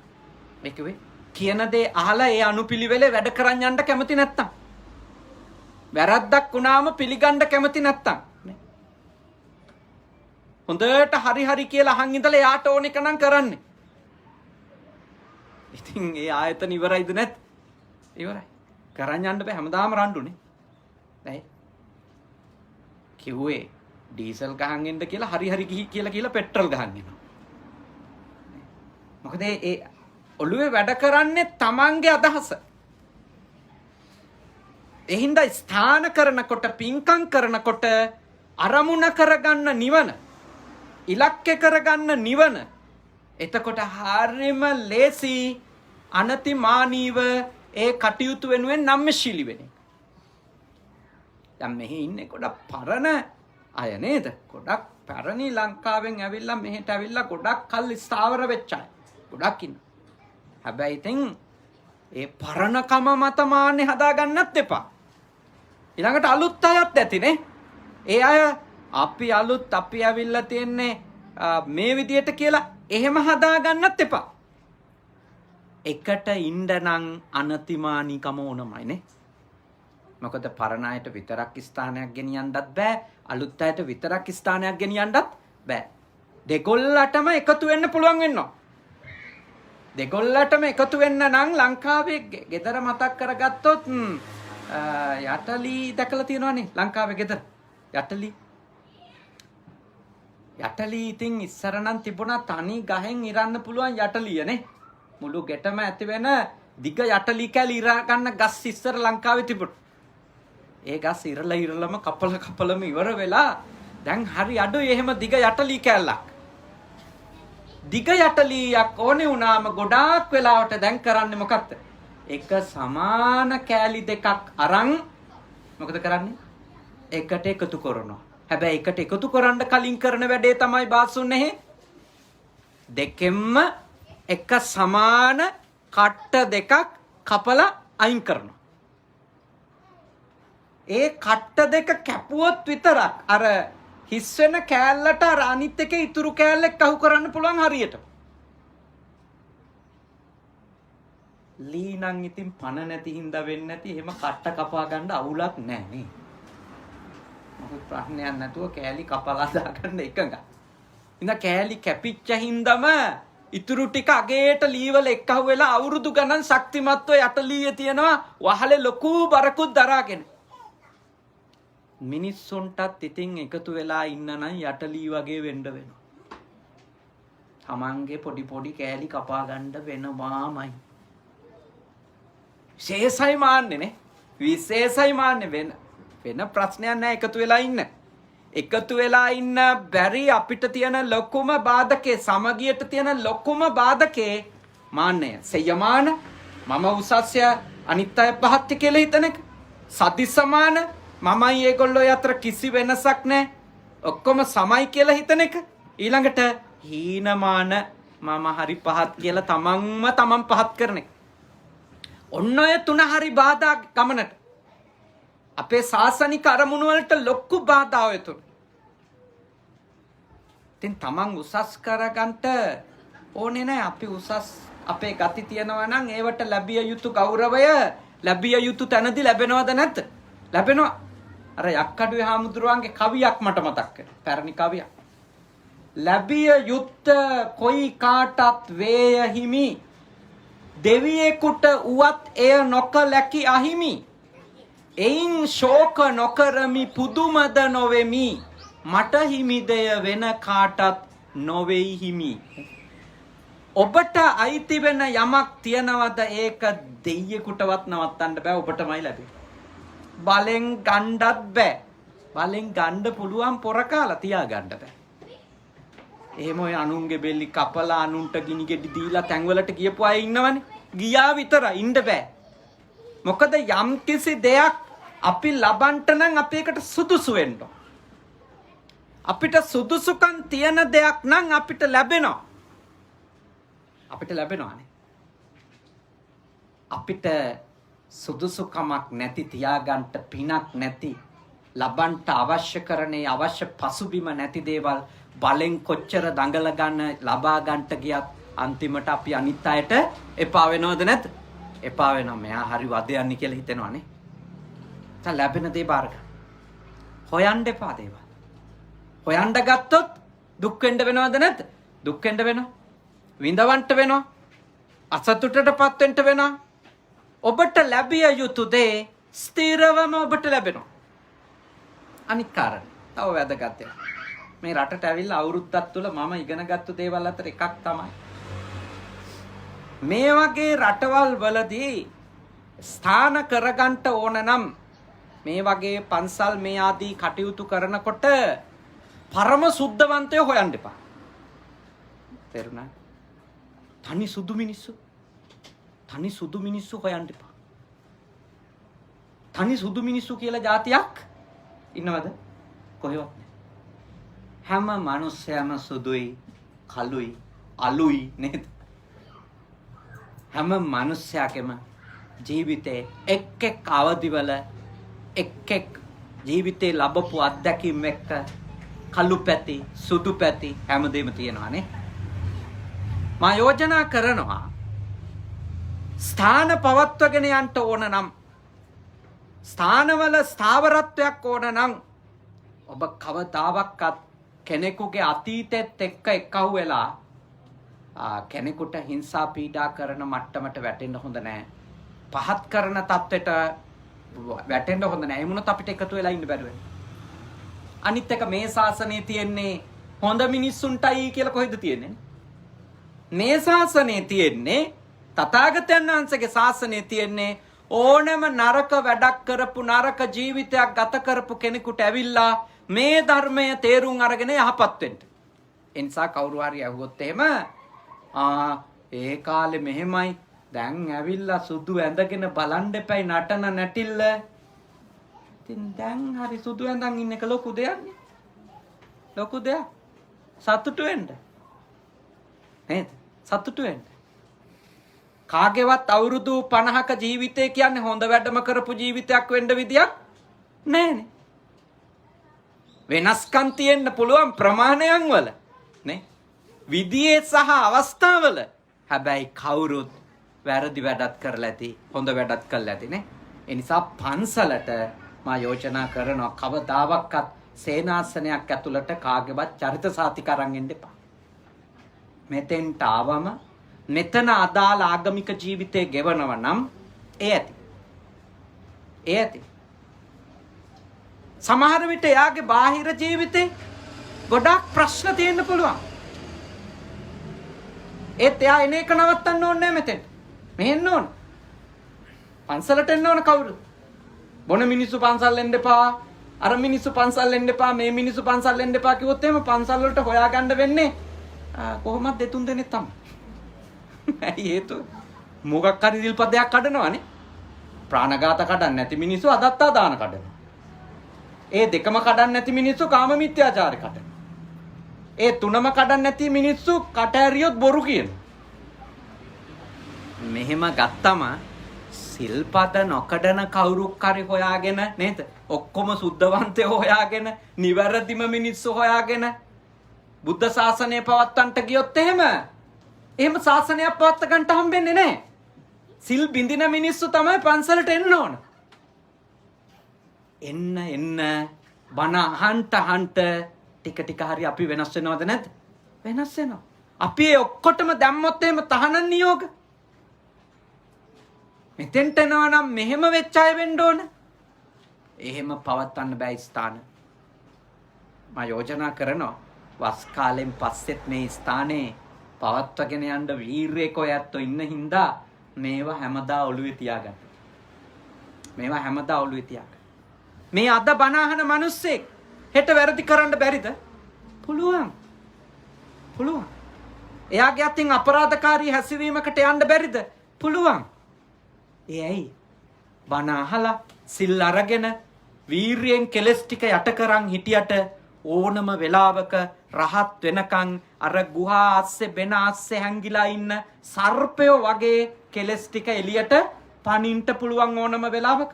මේක වෙයි. කියන දේ අහලා ඒ අනුපිළිවෙලේ වැඩ කරන් යන්න කැමති නැත්තම් වැරද්දක් වුණාම පිළිගන්න කැමති නැත්තම් හොඳට හරි කියලා අහන් ඉඳලා යාට ඕන එක නම් කරන්නේ. ඉතින් ඒ ආයතන ඉවරයිද නැත්? ඉවරයි. කරන් යන්න බෑ හැමදාම රණ්ඩුනේ. නෑ. කිව්වේ ඩීසල් ගහන් එන්න කියලා හරි ගිහි කියලා පෙට්‍රල් ගහන් එනවා. මොකද ඒ ඔළුවේ වැඩ කරන්නේ තමන්ගේ අදහස. ඒ හින්දා ස්ථාන කරනකොට පින්කම් කරනකොට අරමුණ කරගන්න නිවන ඉලක්ක කරගන්න නිවන එතකොට හරිම ලේසි අනතිමානීව ඒ කටයුතු වෙනුවෙන් නම්‍යශීලී වෙන එක. දැන් මෙහි ඉන්නේ ගොඩක් පරණ අය නේද? ගොඩක් පැරණි ලංකාවෙන් ඇවිල්ලා මෙහෙට ඇවිල්ලා ගොඩක් කල් ස්ථාවර වෙච්ච අය. ගොඩක් ඉන්න. හැබැයි ඉතින් ඒ පරණකම මත මාන්නේ හදාගන්නත් එපා. ඊළඟට අලුත් අයත් ඇතිනේ. ඒ අය අපි අලුත් අපි ඇවිල්ලා තියන්නේ මේ විදියට කියලා එහෙම හදාගන්නත් එපා. එකට ඉන්න නම් අනතිමානීකම ඕනමයිනේ. මොකද පරණ අයට විතරක් ස්ථානයක් ගෙනියන්නත් බෑ. අලුත් අයට විතරක් ස්ථානයක් ගෙනියන්නත් බෑ. දෙකොල්ලටම එකතු වෙන්න පුළුවන් වෙනවා. දෙකොල්ලටම එකතු වෙන්න නම් ලංකාවේ ගෙදර මතක් කරගත්තොත් යටලි දැකලා තියෙනවනේ ලංකාවේ ගෙදර. යටලි ඉතින් ඉස්සර නම් තිබුණා තනි ගහෙන් ඉරන්න පුළුවන් යටලියනේ. මුළු ගෙටම ඇති වෙන දිග යටලි කැලි ඉරා ගන්න ගස් ඉස්සර ලංකාවේ තිබුණා. ඒ ගස් ඉරලම කපලම ඉවර වෙලා දැන් හරි අඩුයි එහෙම දිග යටලි කැලක්. දිග යටලියක් ඕනේ වුණාම ගොඩාක් වෙලාවට දැන් කරන්නේ මොකක්ද? එක සමාන කෑලි දෙකක් අරන් මොකද කරන්නේ? එකට එකතු කරනවා. හැබැයි එකට එකතු කරන්න කලින් කරන වැඩේ තමයි බාසුන්නේ දෙකෙන්ම එක සමාන කට්ට දෙකක් කපලා අයින් කරනවා. ඒ කට්ට දෙක කැපුවොත් විතරක් අර හිස් වෙන කෑල්ලට අර අනිත් එකේ ඉතුරු කෑල්ලක් අහු කරන්න පුළුවන් හරියට. ලී නම් ඉතින් පණ නැති හින්දා වෙන්නේ නැති එහෙම කට්ට කපා ගන්න අවුලක් නැහැ නේ. මොකද ප්‍රශ්නයක් නැතුව කෑලි කපලා දාගන්න එකඟ. ඉතින් කෑලි කැපිච්ච හින්දාම ඉතුරු ටික අගේට ලී වල එක්කහුව වෙලා අවුරුදු ගණන් ශක්තිමත්ව යටලීයේ තියෙනවා වහලේ ලොකු බරකුත් දරාගෙන. මිනිස්සුන්ටත් ඉතින් එකතු වෙලා ඉන්න නම් යටලී වගේ වෙන්න වෙනවා. තමන්ගේ පොඩි කෑලි කපා ගන්න වෙනවාමයි. විශේෂයි මාන්නේ නේ. විශේෂයි මාන්නේ වෙන ප්‍රශ්නයක් නැහැ එකතු වෙලා ඉන්න. එකතු වෙලා ඉන්න බැරි අපිට තියෙන ලොකුම බාධකේ සමගියට තියෙන ලොකුම බාධකේ මාන්නය. සයමාන මම උසස්ය අනිත් අය පහත් කියලා හිතන එක. සති සමාන මමයි ඒගොල්ලෝ අතර කිසි වෙනසක් නැහැ. ඔක්කොම සමයි කියලා හිතන එක. ඊළඟට හීනමාන මම හරි පහත් කියලා තමන් පහත් කරන එක. ඔන්න ඔය තුන හරි බාධා ගමනට. අපේ සාසනික අරමුණු වලට ලොකු බාධා ඔය තුන. ඉතින් තමන් උසස් කරගන්නට ඕනේ නැහැ. අපි උසස් අපේ ගති තියනවා නම් ඒවට ලැබිය යුතු ගෞරවය ලැබිය යුතු තැනදී ලැබෙනවද නැද්ද? ලැබෙනවා. අර යක්කඩුවේ හාමුදුරුවන්ගේ කවියක් මට මතක් වෙනවා. පැරණි කවියක්. ලැබිය යුත්ත කොයි කාටත් වේය හිමි. දෙවියෙකුට උවත් එය නොකලැකි අහිමි. එයින් ශෝක නොකරමි පුදුමද නොවෙමි. මට හිමිදය වෙන කාටත් නොවෙයි හිමි. ඔබට අයිති වෙන යමක් තියනවද ඒක දෙයියෙකුටවත් නවත්තන්න බෑ. ඔබටමයි ලැබෙන්නේ. බලෙන් ගණ්ඩත් බෑ. බලෙන් ගණ්ඩ පුළුවන් පොර කාලා තියා ගන්න බෑ. එහෙම ඔය අනුන්ගේ බෙල්ලි කපලා අනුන්ට ගිනි ගෙඩි දීලා තැන්වලට ගියපු අය ඉන්නවනේ. ගියා විතරයි ඉන්න බෑ. මොකද යම් කිසි දෙයක් අපි ලබන්ට නම් අපි එකට සුදුසු වෙන්න. අපිට සුදුසුකම් තියෙන දෙයක් නම් අපිට ලැබෙනවා. අපිට ලැබෙනවානේ. අපිට සුදුසුකමක් නැති තියාගන්ට පිනක් නැති ලබන්ට අවශ්‍ය කරන්නේ අවශ්‍ය පසුබිම නැති දේවල් බලෙන් කොච්චර දඟල ගන්න ලබා ගන්නට ගියත් අන්තිමට අපි අනිත් අයට එපා වෙනවද නැද්ද? එපා වෙනවා. මෙයා හරි වදයන්නේ කියලා හිතෙනවානේ. දැන් ලැබෙන දේ බාර ගන්න. හොයන්න එපා දේවල්. හොයන්න ගත්තොත් දුක් වෙන්න වෙනවද නැද්ද? දුක් වෙන්න වෙනවා. විඳවන්න වෙනවා. අසතුටටපත් වෙන්න වෙනවා. ඔබට ලැබිය යුතු දේ ස්ථිරවම ඔබට ලැබෙනවා. අනිත් කාරණේ තව වැදගත් එකක්. මේ රටට ඇවිල්ලා අවුරුද්දක් තුල මම ඉගෙනගත්තු දේවල් අතර එකක් තමයි මේ වගේ රටවල් වලදී ස්ථාන කරගන්න ඕන නම් මේ වගේ පන්සල් මේ ආදී කටයුතු කරනකොට පරම සුද්ධවන්තයෝ හොයන්න එපා. තේරුණා? තනි සුදු මිනිස්සු හොයන්න එපා. තනි සුදු මිනිස්සු කියලා જાතියක් ඉන්නවද? කොහෙවත් නැහැ. හැම මිනිස්සයම සුදුයි, කළුයි, අලුයි නේද? හැම මිනිස්සයකම ජීවිතේ එක් අවදිවල එක් ජීවිතේ ලැබපු අත්දැකීම් එක්ක කළු පැති, සුදු පැති හැමදේම තියෙනවානේ. මා යෝජනා කරනවා ස්ථාන පවත්වගෙන යන්න ඕන නම් ස්ථානවල ස්ථාවරත්වයක් ඕන නම් ඔබ කවදාවත් කෙනෙකුගේ අතීතෙත් එක්ක එකහුව වෙලා කෙනෙකුට හිංසා පීඩා කරන මට්ටමට වැටෙන්න හොඳ නැහැ. පහත් කරන තත්ත්වයට වැටෙන්න හොඳ නැහැ. එමුණොත් අපිට එකතු වෙලා ඉන්න බැරුව. අනිත් එක මේ ශාසනයේ තියෙන්නේ හොඳ මිනිස්සුන්ටයි කියලා කොහෙද තියෙන්නේ? මේ ශාසනයේ තියෙන්නේ තථාගතයන් වහන්සේගේ ශාසනයේ තියෙන්නේ ඕනම නරක වැඩක් කරපු නරක ජීවිතයක් ගත කරපු කෙනෙකුට ඇවිල්ලා මේ ධර්මය තේරුම් අරගෙන යහපත් වෙන්න. ඒ නිසා කවුරු හරි අහුවොත් එහෙම ඒ කාලේ මෙහෙමයි දැන් ඇවිල්ලා සුදු ඇඳගෙන බලන් දෙපයි නටන නැටිල්ල. ඉතින් දැන් හරි සුදු ඇඳන් ඉන්න එක ලොකු දෙයක් නේ. ලොකු දෙයක්. සතුටු වෙන්න. නේද? සතුටු වෙන්න. කාගේවත් අවුරුදු 50ක ජීවිතය කියන්නේ හොඳ වැඩම කරපු ජීවිතයක් වෙන්න විදියක් නෑනේ. වෙනස්කම් තියෙන්න පුළුවන් ප්‍රමාණයන් වල නේ. විදියේ සහ අවස්ථාවල. හැබැයි කවුරුත් වැරදි වැඩත් කරලා ඇති, හොඳ වැඩත් කරලා ඇති නේ. ඒ නිසා පන්සලට මා යෝජනා කරනවා කවදාවත් සේනාසනයක් ඇතුළට කාගේවත් චරිත සාතික අරන් එන්න එපා. මෙතෙන්ට ආවම මෙතන අදාළ ආගමික ජීවිතේ ගෙවනව නම් ඒ ඇති. ඒ ඇති. සමහර විට එයාගේ බාහිර ජීවිතේ ගොඩක් ප්‍රශ්න තියෙන්න පුළුවන්. ඒත් එයා එන එක නවත්තන්න ඕනේ නැහැ මෙතෙන්. මෙහෙන්න ඕන. පන්සලට එන්න ඕන කවුරු? බොන මිනිස්සු පන්සල් එන්න එපා. අර මිනිස්සු පන්සල් එන්න එපා. මේ මිනිස්සු පන්සල් එන්න එපා කිව්වොත් එහෙම පන්සල් වලට හොයාගන්න වෙන්නේ කොහොමද දෙතුන් දෙනෙක් තමයි. ඇයි හේතුව? මොකක් හරි දිල්පදයක් කඩනවානේ. ප්‍රාණඝාත කඩන්නේ නැති මිනිස්සු අදත්තා දාන කඩනවා. ඒ දෙකම කඩන්නේ නැති මිනිස්සු කාම මිත්‍යාචාරය කඩනවා. ඒ තුනම කඩන්නේ නැති මිනිස්සු කට ඇරියොත් බොරු කියනවා. මෙහෙම ගත්තම සිල්පද නොකඩන කවුරුක් හරි හොයාගෙන නේද? ඔක්කොම සුද්ධවන්තයෝ හොයාගෙන, නිවැරදිම මිනිස්සු හොයාගෙන බුද්ධ ශාසනය පවත්වන්නට ගියොත් එහෙම ශාසනයක් පවත්ව ගන්නට හම්බෙන්නේ නැහැ. සිල් බින්දින මිනිස්සු තමයි පන්සලට එන්න ඕන. එන්න බණ අහන්න ටික ටික හරි අපි වෙනස් වෙනවද නැද්ද? වෙනස් වෙනවා. අපි ඒ ඔක්කොටම දැම්මොත් එහෙම තහනම් නියෝග. මෙතෙන්ට එනවා නම් මෙහෙම වෙච්ච අය වෙන්න ඕන. එහෙම පවත්වන්න බෑ ස්ථාන. මම යෝජනා කරනවා වස් කාලෙන් පස්සෙත් මේ ස්ථානේ පවත්වගෙන යන්න වීරයෙක් ඔයත්ෝ ඉන්න හින්දා මේවා හැමදා ඔළුවේ තියාගන්න. මේවා හැමදා ඔළුවේ තියාගන්න. මේ අද බණ අහන මිනිස්සෙක් හෙට වැරදි කරන්න බැරිද? පුළුවන්. පුළුවන්. එයාගේ අතින් අපරාධකාරී හැසිරීමකට යන්න බැරිද? පුළුවන්. ඒ ඇයි? බණ අහලා සිල් අරගෙන වීරියෙන් කෙලස් ටික යට කරන් හිටියට ඕනම වෙලාවක රහත් වෙනකන් අර ගුහා ආස්සේ බෙන ආස්සේ හැංගිලා ඉන්න සර්පයෝ වගේ කෙලස් ටික එළියට පනින්න පුළුවන් ඕනම වෙලාවක.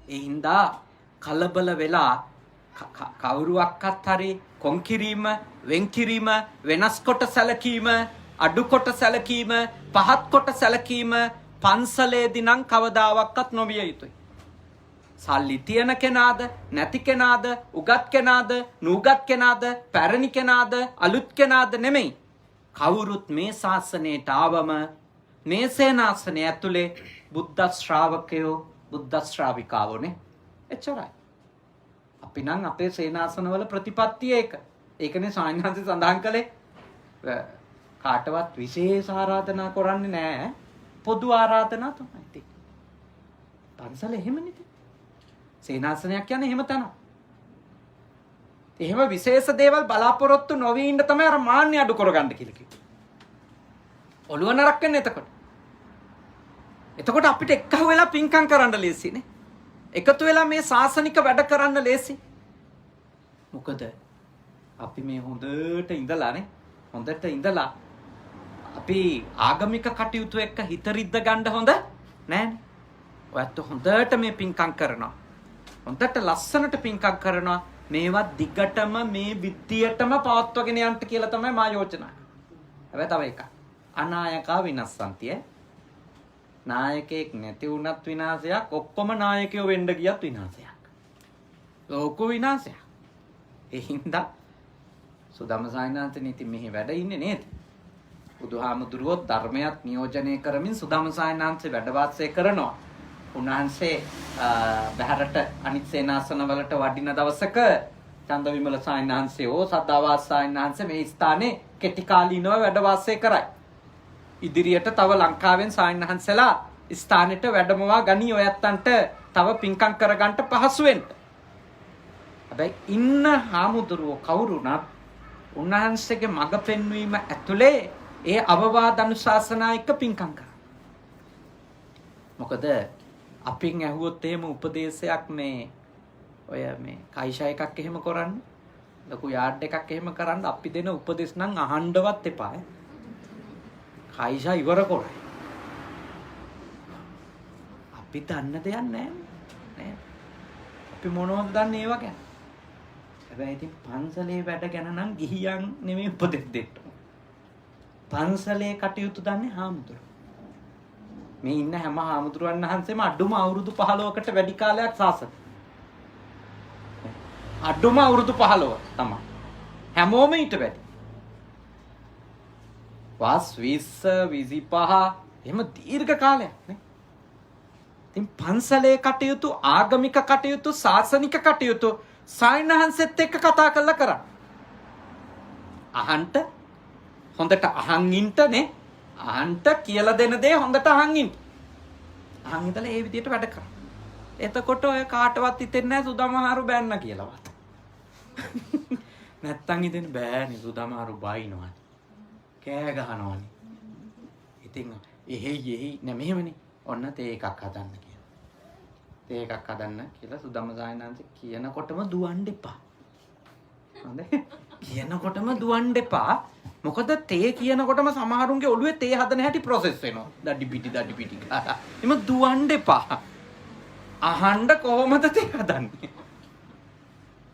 ඒ හින්දා කලබල වෙලා කවුරුවක්වත් හරි කොන්කිරීම, වෙන්කිරීම, වෙනස් කොට සැලකීම, අඩු කොට සැලකීම, පහත් කොට සැලකීම පන්සලේදී නම් කවදාවත් නොවිය යුතුයි. සල්ලි තියන කෙනාද, නැති කෙනාද, උගත් කෙනාද, නුගත් කෙනාද, පැරණි කෙනාද, අලුත් කෙනාද නෙමෙයි. කවුරුත් මේ ශාසනයට ආවම මේ සේනාසනය ඇතුලේ බුද්ධ ශ්‍රාවකයෝ, බුද්ධ ශ්‍රාවිකාවෝනේ. එච්චරයි. අපි නම් අපේ සේනාසනවල ප්‍රතිපත්තිය ඒක. ඒකනේ සායනහන්සේ සඳහන් කළේ කාටවත් විශේෂ ආරාධනා කරන්නේ නැහැ. පොදු ආරාධනා තමයි තියෙන්නේ. පන්සල එහෙමනේ. සේනාසනයක් කියන්නේ එහෙම තැනක්. එහෙම විශේෂ දේවල් බලාපොරොත්තු නොවී ඉන්න තමයි අර මාන්නය අඩු කරගන්න කියලා කිව්වේ. ඔළුව නරක් වෙන්නේ එතකොට. එතකොට අපිට එක්කව වෙලා පින්කම් කරන්න ලේසිනේ. එකතු වෙලා මේ සාසනික වැඩ කරන්න ලේසි. මොකද අපි මේ හොඳට ඉඳලා අපි ආගමික කටයුතු එක්ක හිත රිද්ද ගන්න හොඳ නෑනේ. ඔයත් හොඳට මේ පින්කම් කරනවා. හොඳට ලස්සනට පින්කම් කරනවා. මේවා දිගටම මේ විත්තියටම පවත්වගෙන යන්න කියලා තමයි මා යෝජනා කරන්නේ. හැබැයි තව එකක්. අනායකා විනස්සන්තිය. නායකයෙක් නැති වුණත් විනාශයක්, ඔක්කොම නායකයෝ වෙන්න ගියත් විනාශයක්. ලෝක විනාශයක්. ඒ හින්දා සුදම සායනාන්ත නීති මෙහි වැඩ ඉන්නේ නේද? බුදුහාමුදුරුවෝ ධර්මයක් නියෝජනය කරමින් සුදම සායනාන්සේ වැඩ වාසය කරනවා. උන්වහන්සේ බහැරට අනිත් සේනාසන වලට වඩින දවසක චන්දවිමල සායනාන්සේ හෝ සද්දාවාස සායනාන්සේ මේ ස්ථානයේ කෙටි කාලීනව වැඩ වාසය කරයි. ඉදිරියට තව ලංකාවෙන් සායනාන්සලා ස්ථානෙට වැඩමවා ගනී ඔයත්තන්ට තව පින්කම් කරගන්න පහසු වෙන්න. හැබැයි ඉන්න හාමුදුරුවෝ කවුරුණත් උන්වහන්සේගේ මඟ පෙන්වීම ඇතුලේ ඒ අවවාද අනුශාසනා එක්ක පින්කම් කරා. මොකද අපින් ඇහුවොත් එහෙම උපදේශයක් මේ ඔය මේ කයිෂා එකක් එහෙම කරන්න, ලොකු යාඩ් එකක් එහෙම කරන්න අපි දෙන උපදේශ නම් අහන්නවත් එපා. කයිෂා ඉවර කරයි. අපි දන්න දෙයක් නැහැ නේ. අපි මොනවද දන්නේ ඒව ගැන? හැබැයි ඉතින් පන්සලේ වැඩ ගැන නම් ගිහියන් නෙමෙයි උපදෙස් දෙන්න. පන්සලේ කටයුතු දන්නේ හාමුදුරුවෝ. මේ ඉන්න හැම හාමුදුරුවන් වහන්සේම අඩුම අවුරුදු 15කට වැඩි කාලයක් සාසන. අඩුම අවුරුදු 15 තමයි. හැමෝම ඊට වැඩි. වාස් 20 25 එහෙම දීර්ඝ කාලයක් නේ. ඉතින් පන්සලේ කටයුතු, ආගමික කටයුතු, සාසනික කටයුතු සායනහන්සෙත් එක්ක කතා කරලා කරා. අහන්ට හොඳට අහන් ඉන්නනේ. අහන්ට කියලා දෙන දේ හොඳට අහන් ඉන්න. අහන් ඉඳලා ඒ විදිහට වැඩ කරා. එතකොට ඔය කාටවත් හිතෙන්නේ නැහැ සුදමහාරු බෑන්න කියලාවත්. නැත්තම් හිතෙන්නේ බෑනේ සුදමහාරු බයිනවා. කෑ ගහනවානේ. ඉතින් එහෙයි නෑ මෙහෙමනේ. ඔන්න තේ එකක් හදන්න කියලා. තේ එකක් හදන්න කියලා සුදම සායනාංශ කියනකොටම දුවන්න එපා. හොඳයි. කියනකොටම දුවන්න එපා. මොකද තේ කියනකොටම සමහරුන්ගේ ඔළුවේ තේ හදන හැටි ප්‍රොසෙස් වෙනවා. දඩි පිටි ගාලා. එම දුවන්න එපා. අහන්න කොහොමද තේ හදන්නේ?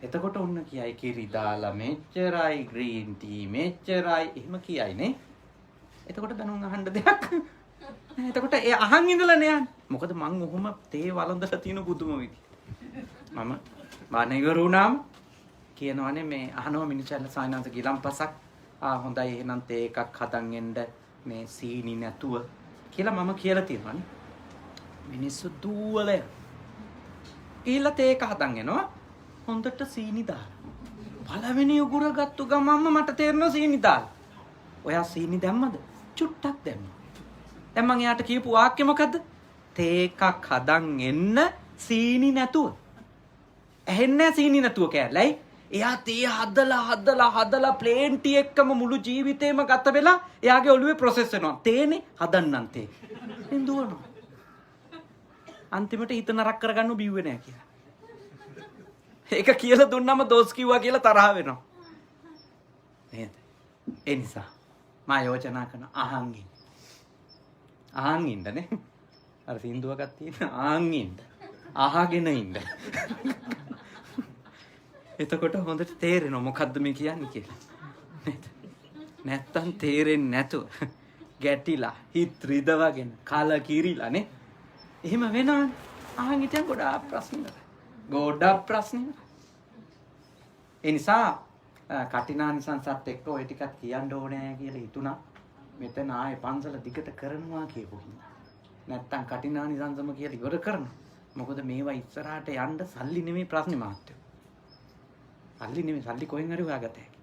එතකොට ඔන්න කියයි කිරි දාලා මෙච්චරයි, ග්‍රීන් ටී මෙච්චරයි එහෙම කියයි නේ. එතකොට බැනුම් අහන්න දෙයක්. එතකොට ඒ අහන් ඉඳලා නේ යන්නේ. මොකද මං ඔහොම තේ වළඳලා තියෙන පුදුම විදිහට. මම බානේගර වුණාම කියනවානේ මේ අහනවා මිනිස්සුන්ලා සායනාංශ ගිලම්පසක් හොඳයි එහෙනම් තේ එකක් හදන් එන්න මේ සීනි නැතුව කියලා මම කියලා තියෙනවානේ. මිනිස්සු දුවල ඊළ තේ එක හදන් එනවා හොඳට සීනි දාලා. පළවෙනි උගුර ගත්තු ගමන්ම මට තේරෙනවා සීනි දාලා. ඔයා සීනි දැම්මද? චුට්ටක් දැම්මා. දැන් මං එයාට කියපු වාක්‍ය මොකද්ද? තේ එකක් හදන් එන්න සීනි නැතුව. ඇහෙන්නේ සීනි නැතුව කෑල්ලයි. එයා තේ හදලා ප්ලේන් ටී එක්කම මුළු ජීවිතේම ගත වෙලා එයාගේ ඔළුවේ ප්‍රොසෙස් වෙනවා. තේනේ හදන්නම් තේ. එන් දුවනවා. අන්තිමට හිත නරක කරගන්න බිව්වේ නැහැ කියලා. ඒක කියලා දුන්නම දොස් කිව්වා කියලා තරහ වෙනවා. නේද? ඒ නිසා මා යෝජනා කරන අහන් ඉන්නනේ. අර සින්දුවකක් තියෙන අහන් ඉන්න. අහගෙන ඉන්න. එතකොට හොඳට තේරෙනවා මොකද්ද මේ කියන්නේ කියලා. නේද? නැත්තම් තේරෙන්නේ නැතුව ගැටිලා හිත රිදවගෙන කලකිරිලා නේ. එහෙම වෙනවනේ. අහන් හිටියන් ගොඩාක් ප්‍රශ්න. ඒ නිසා කටිනානිසංසත් එක්ක ওই ටිකක් කියන්න ඕනේ කියලා හිතුණා. මෙතන ආයේ පන්සල දිගට කරනවා කියපු හින්දා. නැත්තම් කටිනානිසංසම කියලා ඉවර කරනවා. මොකද මේවා ඉස්සරහට යන්න සල්ලි නෙමෙයි ප්‍රශ්නේ මාත්‍යෝ. සල්ලි කොහෙන් හරි හොයාගත හැකි.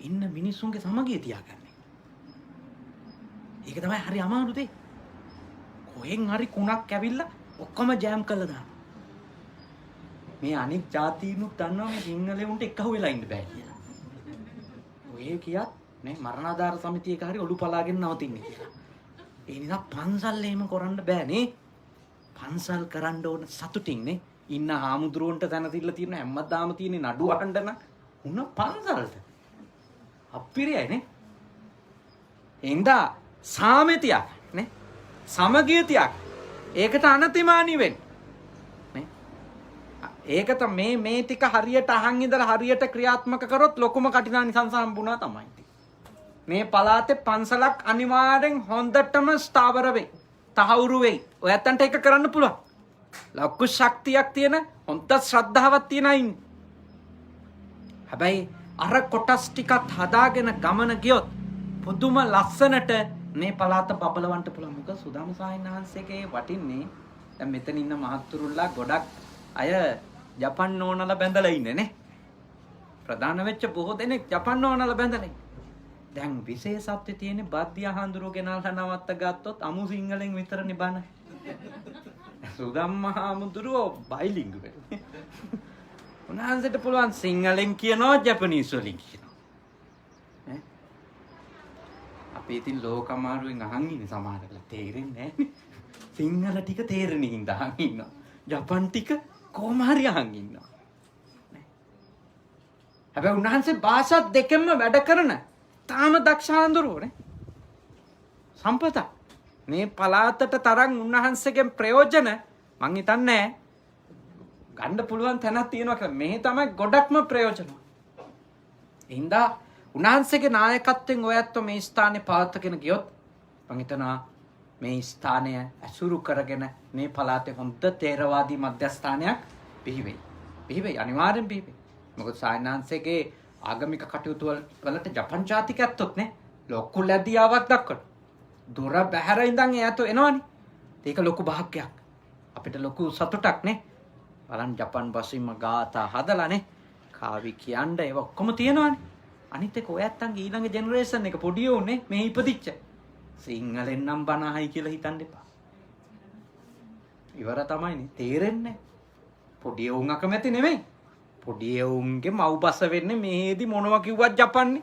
ඉන්න මිනිස්සුන්ගේ සමගිය තියාගන්න. ඒක තමයි හරි අමාරු දෙයක්. කොහෙන් හරි කුණක් ඇවිල්ලා ඔක්කොම ජෑම් කරලා දානවා. මේ අනිත් ජාතීනුත් දන්නවා මේ සිංහලෙවුන්ට එක්කහුව වෙලා ඉන්න බෑ කියලා. ඔය කියත් නේ මරණාධාර සමිතියක හරි ඔලු පලාගෙන නවතින්නේ කියලා. ඒ නිසා පන්සල් එහෙම කරන්න බෑනේ. පන්සල් කරන්න ඕන සතුටින් නේ. ඉන්න හාමුදුරුවන්ට තනතිල්ල තියෙන හැමදාම තියෙන නඩු අහන්න නම් උන පන්සල්ට. අපිරියයි නේ. එඳා සාමෙතියක් නේ. සමගියතියක්. ඒකට අනතිමානී වෙන්න. නේ. ඒක තමයි මේ ටික හරියට අහන් ඉඳලා හරියට ක්‍රියාත්මක කරොත් ලොකුම කටිනානිසංස හම්බුණා තමයි. මේ පළාතේ පන්සලක් අනිවාර්යෙන් හොඳටම ස්ථාවර වෙයි. තහවුරු වෙයි. ඔයත්තන්ට ඒක කරන්න පුළුවන්. ලොකු ශක්තියක් තියෙන හොඳ ශ්‍රද්ධාවක් තියෙන අය ඉන්නේ. හැබැයි අර කොටස් ටිකත් හදාගෙන ගමන ගියොත් පුදුම ලස්සනට මේ පළාත බබලවන්න පුළුවන්. මොකද සුදාම සාහින් වහන්සේගේ වටින්නේ දැන් මෙතන ඉන්න මහත්තුරුන්ලා ගොඩක් අය ජපන් නෝනලා බැඳලා ඉන්නේ නේ. ප්‍රධාන වෙච්ච බොහෝ දෙනෙක් ජපන් නෝනලා බැඳලා ඉන්නේ. දැන් විශේෂත්වය තියෙන්නේ බද්දිය හඳුරු ගෙනාලා නවත්ත ගත්තොත් අමු සිංහලෙන් විතරනේ බන. සුදම්ම හාමුදුරුවෝ බයිලිංගුවල්. උන්වහන්සේට පුළුවන් සිංහලෙන් කියනවා ජපනීස් වලින් කියනවා. අපි ඉතින් ලෝක අමාරුවෙන් අහන් ඉන්නේ සමහරවල් තේරෙන්නේ නැහැ. සිංහල ටික තේරෙන හින්දා අහන් ඉන්නවා. ජපන් ටික කොහොම හරි අහන් ඉන්නවා. හැබැයි උන්වහන්සේ භාෂා දෙකෙන්ම වැඩ කරන තාම දක්ෂ හාමුදුරුවෝ නේ. සම්පත මේ පළාතට තරම් උන්වහන්සේගෙන් ප්‍රයෝජන මං හිතන්නේ ගන්න පුළුවන් තැනක් තියෙනවා කියලා. මේ තමයි ගොඩක්ම ප්‍රයෝජන. හින්දා උන්වහන්සේගේ නායකත්වයෙන් ඔයත් මේ ස්ථානේ පවත්වාගෙන ගියොත් මං හිතනවා මේ ස්ථානය අසුරු කරගෙන මේ පළාතේ හොඳ තේරවාදී මධ්‍යස්ථානයක් බිහි වෙයි. අනිවාර්යෙන් බිහි වෙයි. මොකද සායනාංශයේ ආගමික කටයුතු වලට ජපන් ජාතිකයත්ොත් නේ ලොකු ලැබියාවක් දක්වන. දුර බැහැර ඉඳන් එයාට එනවනේ. ඒක ලොකු භාග්යක්. අපිට ලොකු සතුටක් නේ. බලන්න ජපන් බසින්ම ගාථා හදලානේ. කාවි කියන්නේ ඒව ඔක්කොම තියෙනවනේ. අනිත් එක ඔයත්තන්ගේ ඊළඟ ජෙනරේෂන් එක පොඩි උනේ මේ ඉපදිච්ච. සිංහලෙන් නම් බනහයි කියලා හිතන්න එපා. ඉවර තමයිනේ තේරෙන්නේ. පොඩි උන් අකමැති නෙමෙයි. පොඩි උන්ගේ මව්බස වෙන්නේ මේදි මොනවා කිව්වත් ජපන්නේ.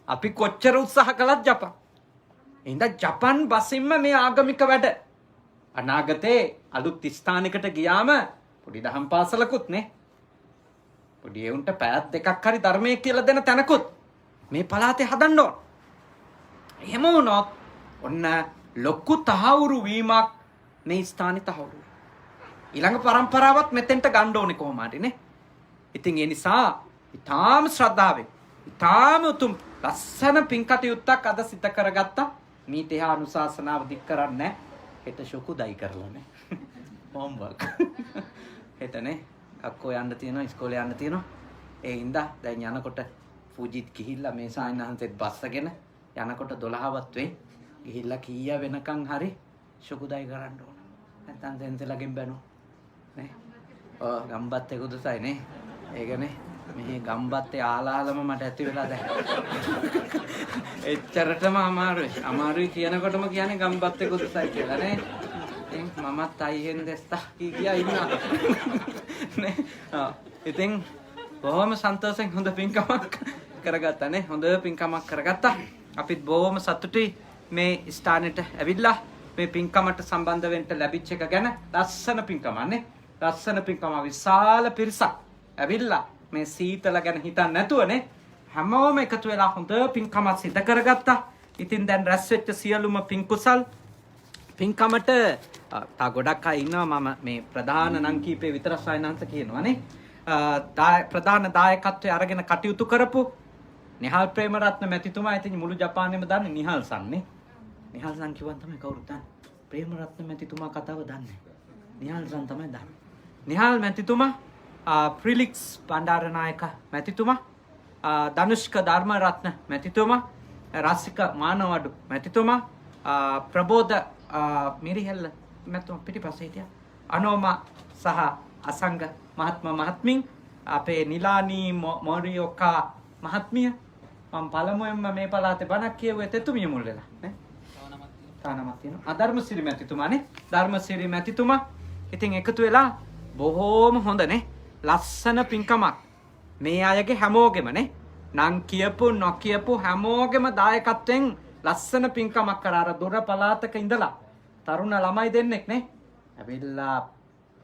අපි කොච්චර උත්සාහ කළත් ජපන්. එහෙනම් ජපන් බසින්ම මේ ආගමික වැඩ. අනාගතේ අලුත් ස්ථානයකට ගියාම පොඩි දහම් පාසලකුත් නේ. පොඩි උන්ට පැයක් දෙකක් හරි ධර්මයේ කියලා දෙන තැනකුත් මේ පළාතේ හදන්න ඕන. එහෙම වුණොත් ඔන්න ලොකු තහවුරු වීමක් මේ ස්ථානේ තහවුරු. ඊළඟ પરම්පරාවත් මෙතෙන්ට ගන්න ඕනේ කොහොම හරි නේ. ඉතින් ඒ නිසා ඊටාම ශ්‍රද්ධාවෙන් ඊටාම උතුම් ලස්සන පින්කටයුත්තක් අද සිත කරගත්තා. මීට එහා අනුශාසනාව දික් කරන්නේ හෙට ශුකුදයි කරලා නේ. හෝම්වර්ක්. හෙටනේ අක්කෝ යන්න තියෙනවා ඉස්කෝලේ යන්න තියෙනවා. ඒ හින්දා දැන් යනකොට පූජිත් ගිහිල්ලා මේ සායනහන්සෙත් බස්සගෙන යනකොට 12වත් වෙයි. ගිහිල්ලා කීය වෙනකන් හරි ශුකුදයි කරන්න ඕන. නැත්තම් සෙන්සලගෙන් බැනෝ. නේ. ගම්බත් එක උදසයි නේ. ඒකනේ මේ ගම්බත්තේ ආලාලම මට ඇති වෙලා දැන්. එච්චරටම අමාරුයි කියනකොටම කියන්නේ ගම්බත්තේ උදසයි කියලා නේ. මමත් අයියෙන් දෙස්තා කියා ඉන්නවා. නේ. ඉතින් බොහොම සන්තෝෂෙන් හොඳ පින්කමක් කරගත්තා නේ. හොඳ පින්කමක් කරගත්තා. අපිත් බොහොම සතුටුයි මේ ස්ථානෙට ඇවිල්ලා මේ පින්කමට සම්බන්ධ වෙන්න ලැබිච්ච එක ගැන. ලස්සන පින්කමක් නේ. ලස්සන පින්කම විශාල පිරිසක් ඇවිල්ලා මේ සීතල ගැන හිතන්නේ නැතුවනේ හැමෝම එකතු වෙලා හොඳ පින්කමක් සිදු කරගත්තා. ඉතින් දැන් රැස් වෙච්ච සියලුම පින්කුසල් පින්කමට තා ගොඩක් අය ඉන්නවා. මම මේ ප්‍රධාන නම් කීපේ විතර සායනන්ත කියනවානේ. ප්‍රධාන දායකත්වයේ අරගෙන කටයුතු කරපු නිහාල් ප්‍රේමරත්න මැතිතුමා ඉතින් මුළු ජපානයේම දන්නේ නිහාල් සන්නේ. නිහාල් සන් කිව්වන් තමයි කවුරුත් දන්නේ. ප්‍රේමරත්න මැතිතුමා කතාව දන්නේ. නිහාල් සන් තමයි දන්නේ. නිහාල් මැතිතුමා ප්‍රිලික්ස් බණ්ඩාරනායක මැතිතුමා ධනුෂ්ක ධර්මරත්න මැතිතුමා රසික මානවඩු මැතිතුමා ප්‍රබෝධ මිරිහෙල්ල මැතිතුමා පිටිපස්සේ හිටියා. අනෝමා සහ අසංග මහත්මයා මහත්මින් අපේ නිලානී මොරියෝකා මහත්මිය මම පළමුවෙන්ම මේ පළාතේ බණක් කියුවේ තෙතුමිය මුල් වෙලා නේ. තානමත් තියෙනවා. ධර්මසිරි මැතිතුමානේ. ධර්මසිරි මැතිතුමා ඉතින් එකතු වෙලා බොහෝම හොඳ නේ. ලස්සන පින්කමක් මේ අයගේ හැමෝගෙම නේ. නම් කියපු නොකියපු හැමෝගෙම දායකත්වයෙන් ලස්සන පින්කමක් කරා. අර දොර පළාතක ඉඳලා තරුණ ළමයි දෙන්නෙක් නේ. ඇවිල්ලා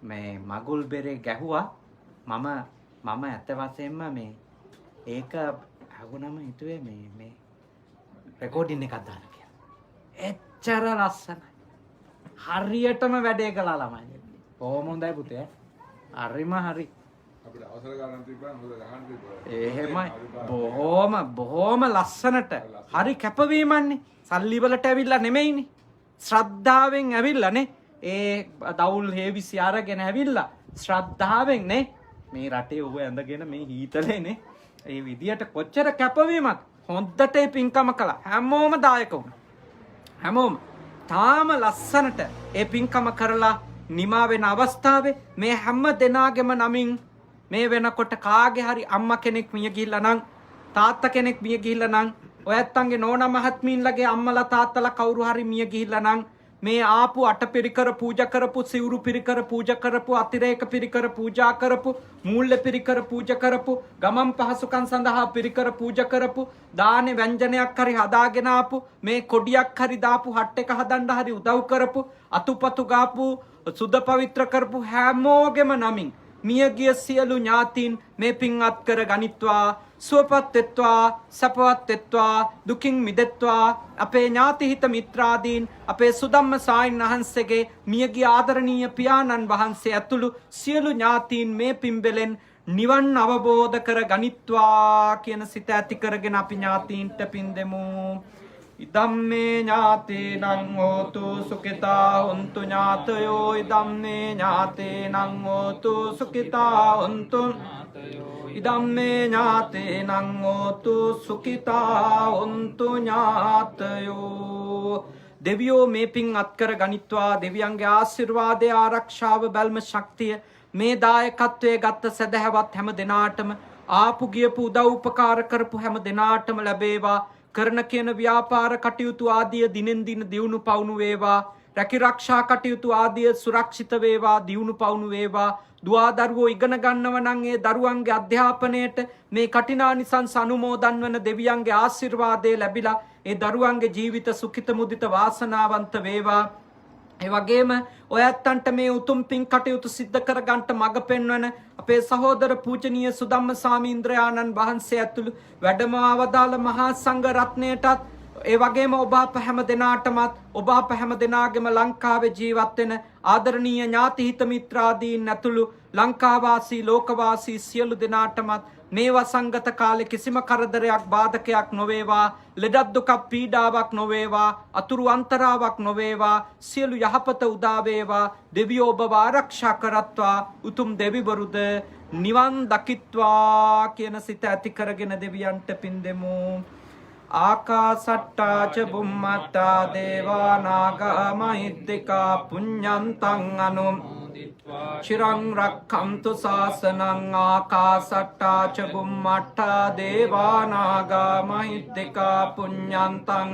මේ මගුල් බෙරේ ගැහුවා. මම ඇත්ත වශයෙන්ම මේ ඒක අහුනම හිතුවේ මේ රෙකෝඩින් එකක් දාන්න කියලා. එච්චර ලස්සනයි. හරියටම වැඩේ කළා ළමයි. බොහොම හොඳයි පුතේ. හරිම හරි. අපිට අවසර ගන්න තිබ්බා හොඳ ගහන්න තිබ්බා. එහෙමයි. බොහොම ලස්සනට. හරි කැපවීමන්නේ. සල්ලි වලට ඇවිල්ලා නෙමෙයිනේ. ශ්‍රද්ධාවෙන් ඇවිල්ලානේ ඒ දවුල් හේවිසි අරගෙන ඇවිල්ලා ශ්‍රද්ධාවෙන් නේ මේ රටේ ඔබ ඇඳගෙන මේ හීතලේනේ ඒ විදියට කොච්චර කැපවීමක් හොඳට ඒ පින්කම කළා. හැමෝම දායක වුණා. හැමෝම තාම ලස්සනට ඒ පින්කම කරලා නිමා වෙන අවස්ථාවේ මේ හැම දෙනාගේම නමින් මේ වෙනකොට කාගේ හරි අම්මා කෙනෙක් මිය ගිහිල්ලා නම් තාත්තා කෙනෙක් මිය ගිහිල්ලා නම් ඔය ඇත්තන්ගේ නෝනා මහත්මීන්ලගේ අම්මලා තාත්තලා කවුරු හරි මිය ගිහිල්ලා නම් මේ ආපු අටපිරිකර පූජා කරපු සිවුරු පිරිකර පූජා කරපු අතිරේක පිරිකර පූජා කරපු මූල්‍ය පිරිකර පූජා කරපු ගමන් පහසුකම් සඳහා පිරිකර පූජා කරපු දානේ ව්‍යංජනයක් හරි හදාගෙන ආපු මේ කොඩියක් හරි දාපු හට් එක හදන්න හරි උදව් කරපු අතුපතු ගාපු සුද්ධ පවිත්‍ර කරපු හැමෝගෙම නමින් මියගිය සියලු ඥාතීන් මේ පින් අත් කර ගනිත්වා සුවපත් වෙත්වා සපවත් වෙත්වා දුකින් මිදෙත්වා අපේ ඥාති හිත මිත්‍රාදීන් අපේ සුදම්ම සායින් වහන්සේගේ මියගිය ආදරණීය පියාණන් වහන්සේ ඇතුළු සියලු ඥාතීන් මේ පින්බෙලෙන් නිවන් අවබෝධ කර ගනිත්වා කියන සිත ඇති කරගෙන අපි ඥාතීන්ට පින් දෙමු. ඉදම්මේ ඥාතේනං හෝතු සුඛිතා හොන්තු ඥාතයෝ ඉදම්මේ ඥාතේනං හෝතු සුඛිතා හොන්තු ඉදම්මේ ඥාතේනං හෝතු සුඛිතා හොන්තු ඥාතයෝ. දෙවියෝ මේ පින් අත්කර ගනිත්වා. දෙවියන්ගේ ආශිර්වාදය ආරක්ෂාව බැල්ම ශක්තිය මේ දායකත්වයේ ගත්ත සදහැවත් හැම දෙනාටම ආපු ගියපු උදව් උපකාර කරපු හැම දෙනාටම ලැබේවා. කරන කියන ව්‍යාපාර කටයුතු ආදිය දිනෙන් දින දියුණු පවුණු වේවා. රැකිරක්ෂා කටයුතු ආදිය සුරක්ෂිත වේවා දියුණු පවුණු වේවා. දුවා දරුවෝ ඉගෙන ගන්නව නම් ඒ දරුවන්ගේ අධ්‍යාපනයට මේ කටිනානිසංස අනුමෝදන් වන දෙවියන්ගේ ආශිර්වාදය ලැබිලා ඒ දරුවන්ගේ ජීවිත සුඛිත මුදිත වාසනාවන්ත වේවා. ඒ වගේම ඔය ඇත්තන්ට මේ උතුම් පින් කටයුතු සිද්ධ කර ගන්නට මඟ පෙන්වන අපේ සහෝදර පූජනීය සුදම්ම සාමීන්ද්‍රයාණන් වහන්සේ ඇතුළු වැඩම අවදාළ මහා සංඝ රත්නයටත් ඒ වගේම ඔබ අප හැම දෙනාටමත් ඔබ අප හැම දෙනාගේම ලංකාවේ ජීවත් වෙන ආදරණීය ඥාති හිත මිත්‍රාදීන් ඇතුළු ලංකාවාසී ලෝකවාසී සියලු දෙනාටමත් මේ වසංගත කාලේ කිසිම කරදරයක් බාධකයක් නොවේවා. ලෙඩක් දුකක් පීඩාවක් නොවේවා. අතුරු අන්තරාවක් නොවේවා. සියලු යහපත උදා වේවා. දෙවියෝ ඔබව ආරක්ෂා කරත්වා. උතුම් දෙවිවරුද නිවන් දකිත්වා කියන සිත ඇති කරගෙන දෙවියන්ට පින් දෙමු. ආකාසට්ටා ච බුම්මට්ටා දේවා නාග මහිද්దికා පුඤ්ඤන්තං චිරං රක්ඛන්තු ශාසනං. ආකාසට්ටා ච බුම්මට්ටා දේවා නාග මහිද්దికා පුඤ්ඤන්තං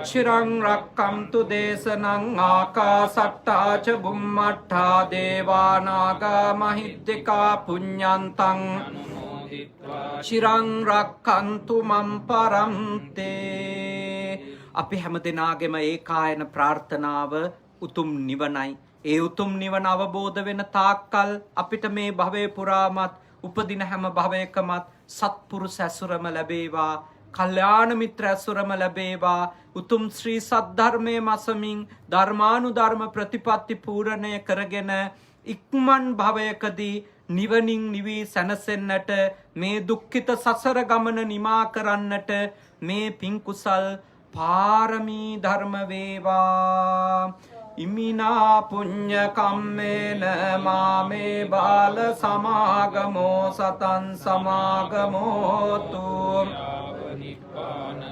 චිරං රක්ඛන්තු දේශනං. ආකාසට්ටා ච බුම්මට්ටා දේවා නාග මහිද්దికා පුඤ්ඤන්තං චිරං රක්ඛන්තු මම් පරන්තේ. අපි හැම දෙනාගේම ඒකායන ප්‍රාර්ථනාව උතුම් නිවනයි. ඒ උතුම් නිවන අවබෝධ වෙන තාක්කල් අපිට මේ භවයේ පුරාමත් උපදින හැම භවයකමත් සත්පුරුෂ ඇසුරම ලැබේවා. කල්යාණ මිත්‍ර ඇසුරම ලැබේවා. උතුම් ශ්‍රී සද්ධර්මයේ මසමින් ධර්මානුධර්ම ප්‍රතිපත්ති පූර්ණය කරගෙන ඉක්මන් භවයකදී නිවනින් නිවී සැනසෙන්නට මේ දුක්ඛිත සසර ගමන නිමා කරන්නට මේ පින් කුසල් පාරමී ධර්ම වේවා. ඉමිනා පුඤ්ඤ කම්මේන මාමේ බාල සමාගමෝ සතං සමාගමෝතු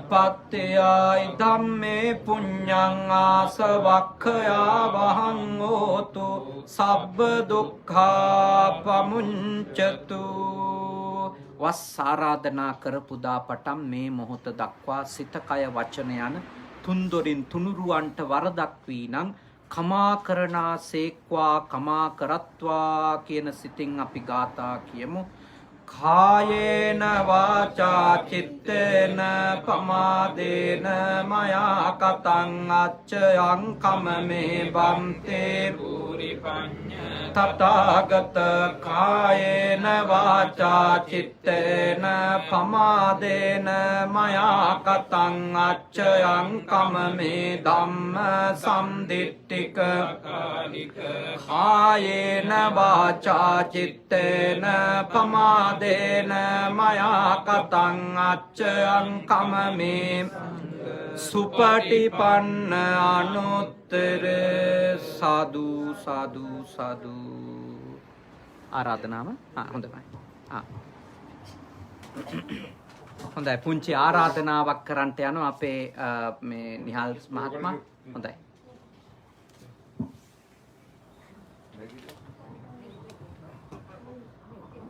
පත්තේය ධම්මේ පුඤ්ඤං ආසවක්ඛයා වහං හෝතු සබ්බ දුක්ඛා පමුඤ්චතු. වස් ආරාධනා කරපු දා පටන් මේ මොහොත දක්වා සිත කය වචන යන තුන්දොරින් තුනුරුවන්ට වරදක් වී නම් කමා කරනා සේක්වා කමා කරත්වා කියන සිතින් අපි ගාථා කියමු. කායේන වාචා චිත්තේන පමාදේන මයා කතං අච්චයං කමමේ බන්තේ තථාගත. කායේන වාචා චිත්තේන පමාදේන මයා කතං අච්චයං කමමේ ධම්ම සම්දිට්ඨික. කායේන වාචා චිත්තේන පමාදේන මයා කතං අච්චයං කමමේ සුපටිපන්න අනුත්තර සාදු සාදු සාදු ආරාධනාව හොඳයි. හොඳයි පුංචි ආරාධනාවක් කරන්නට යනවා අපේ මේ නිහාල් මහත්මයා. හොඳයි.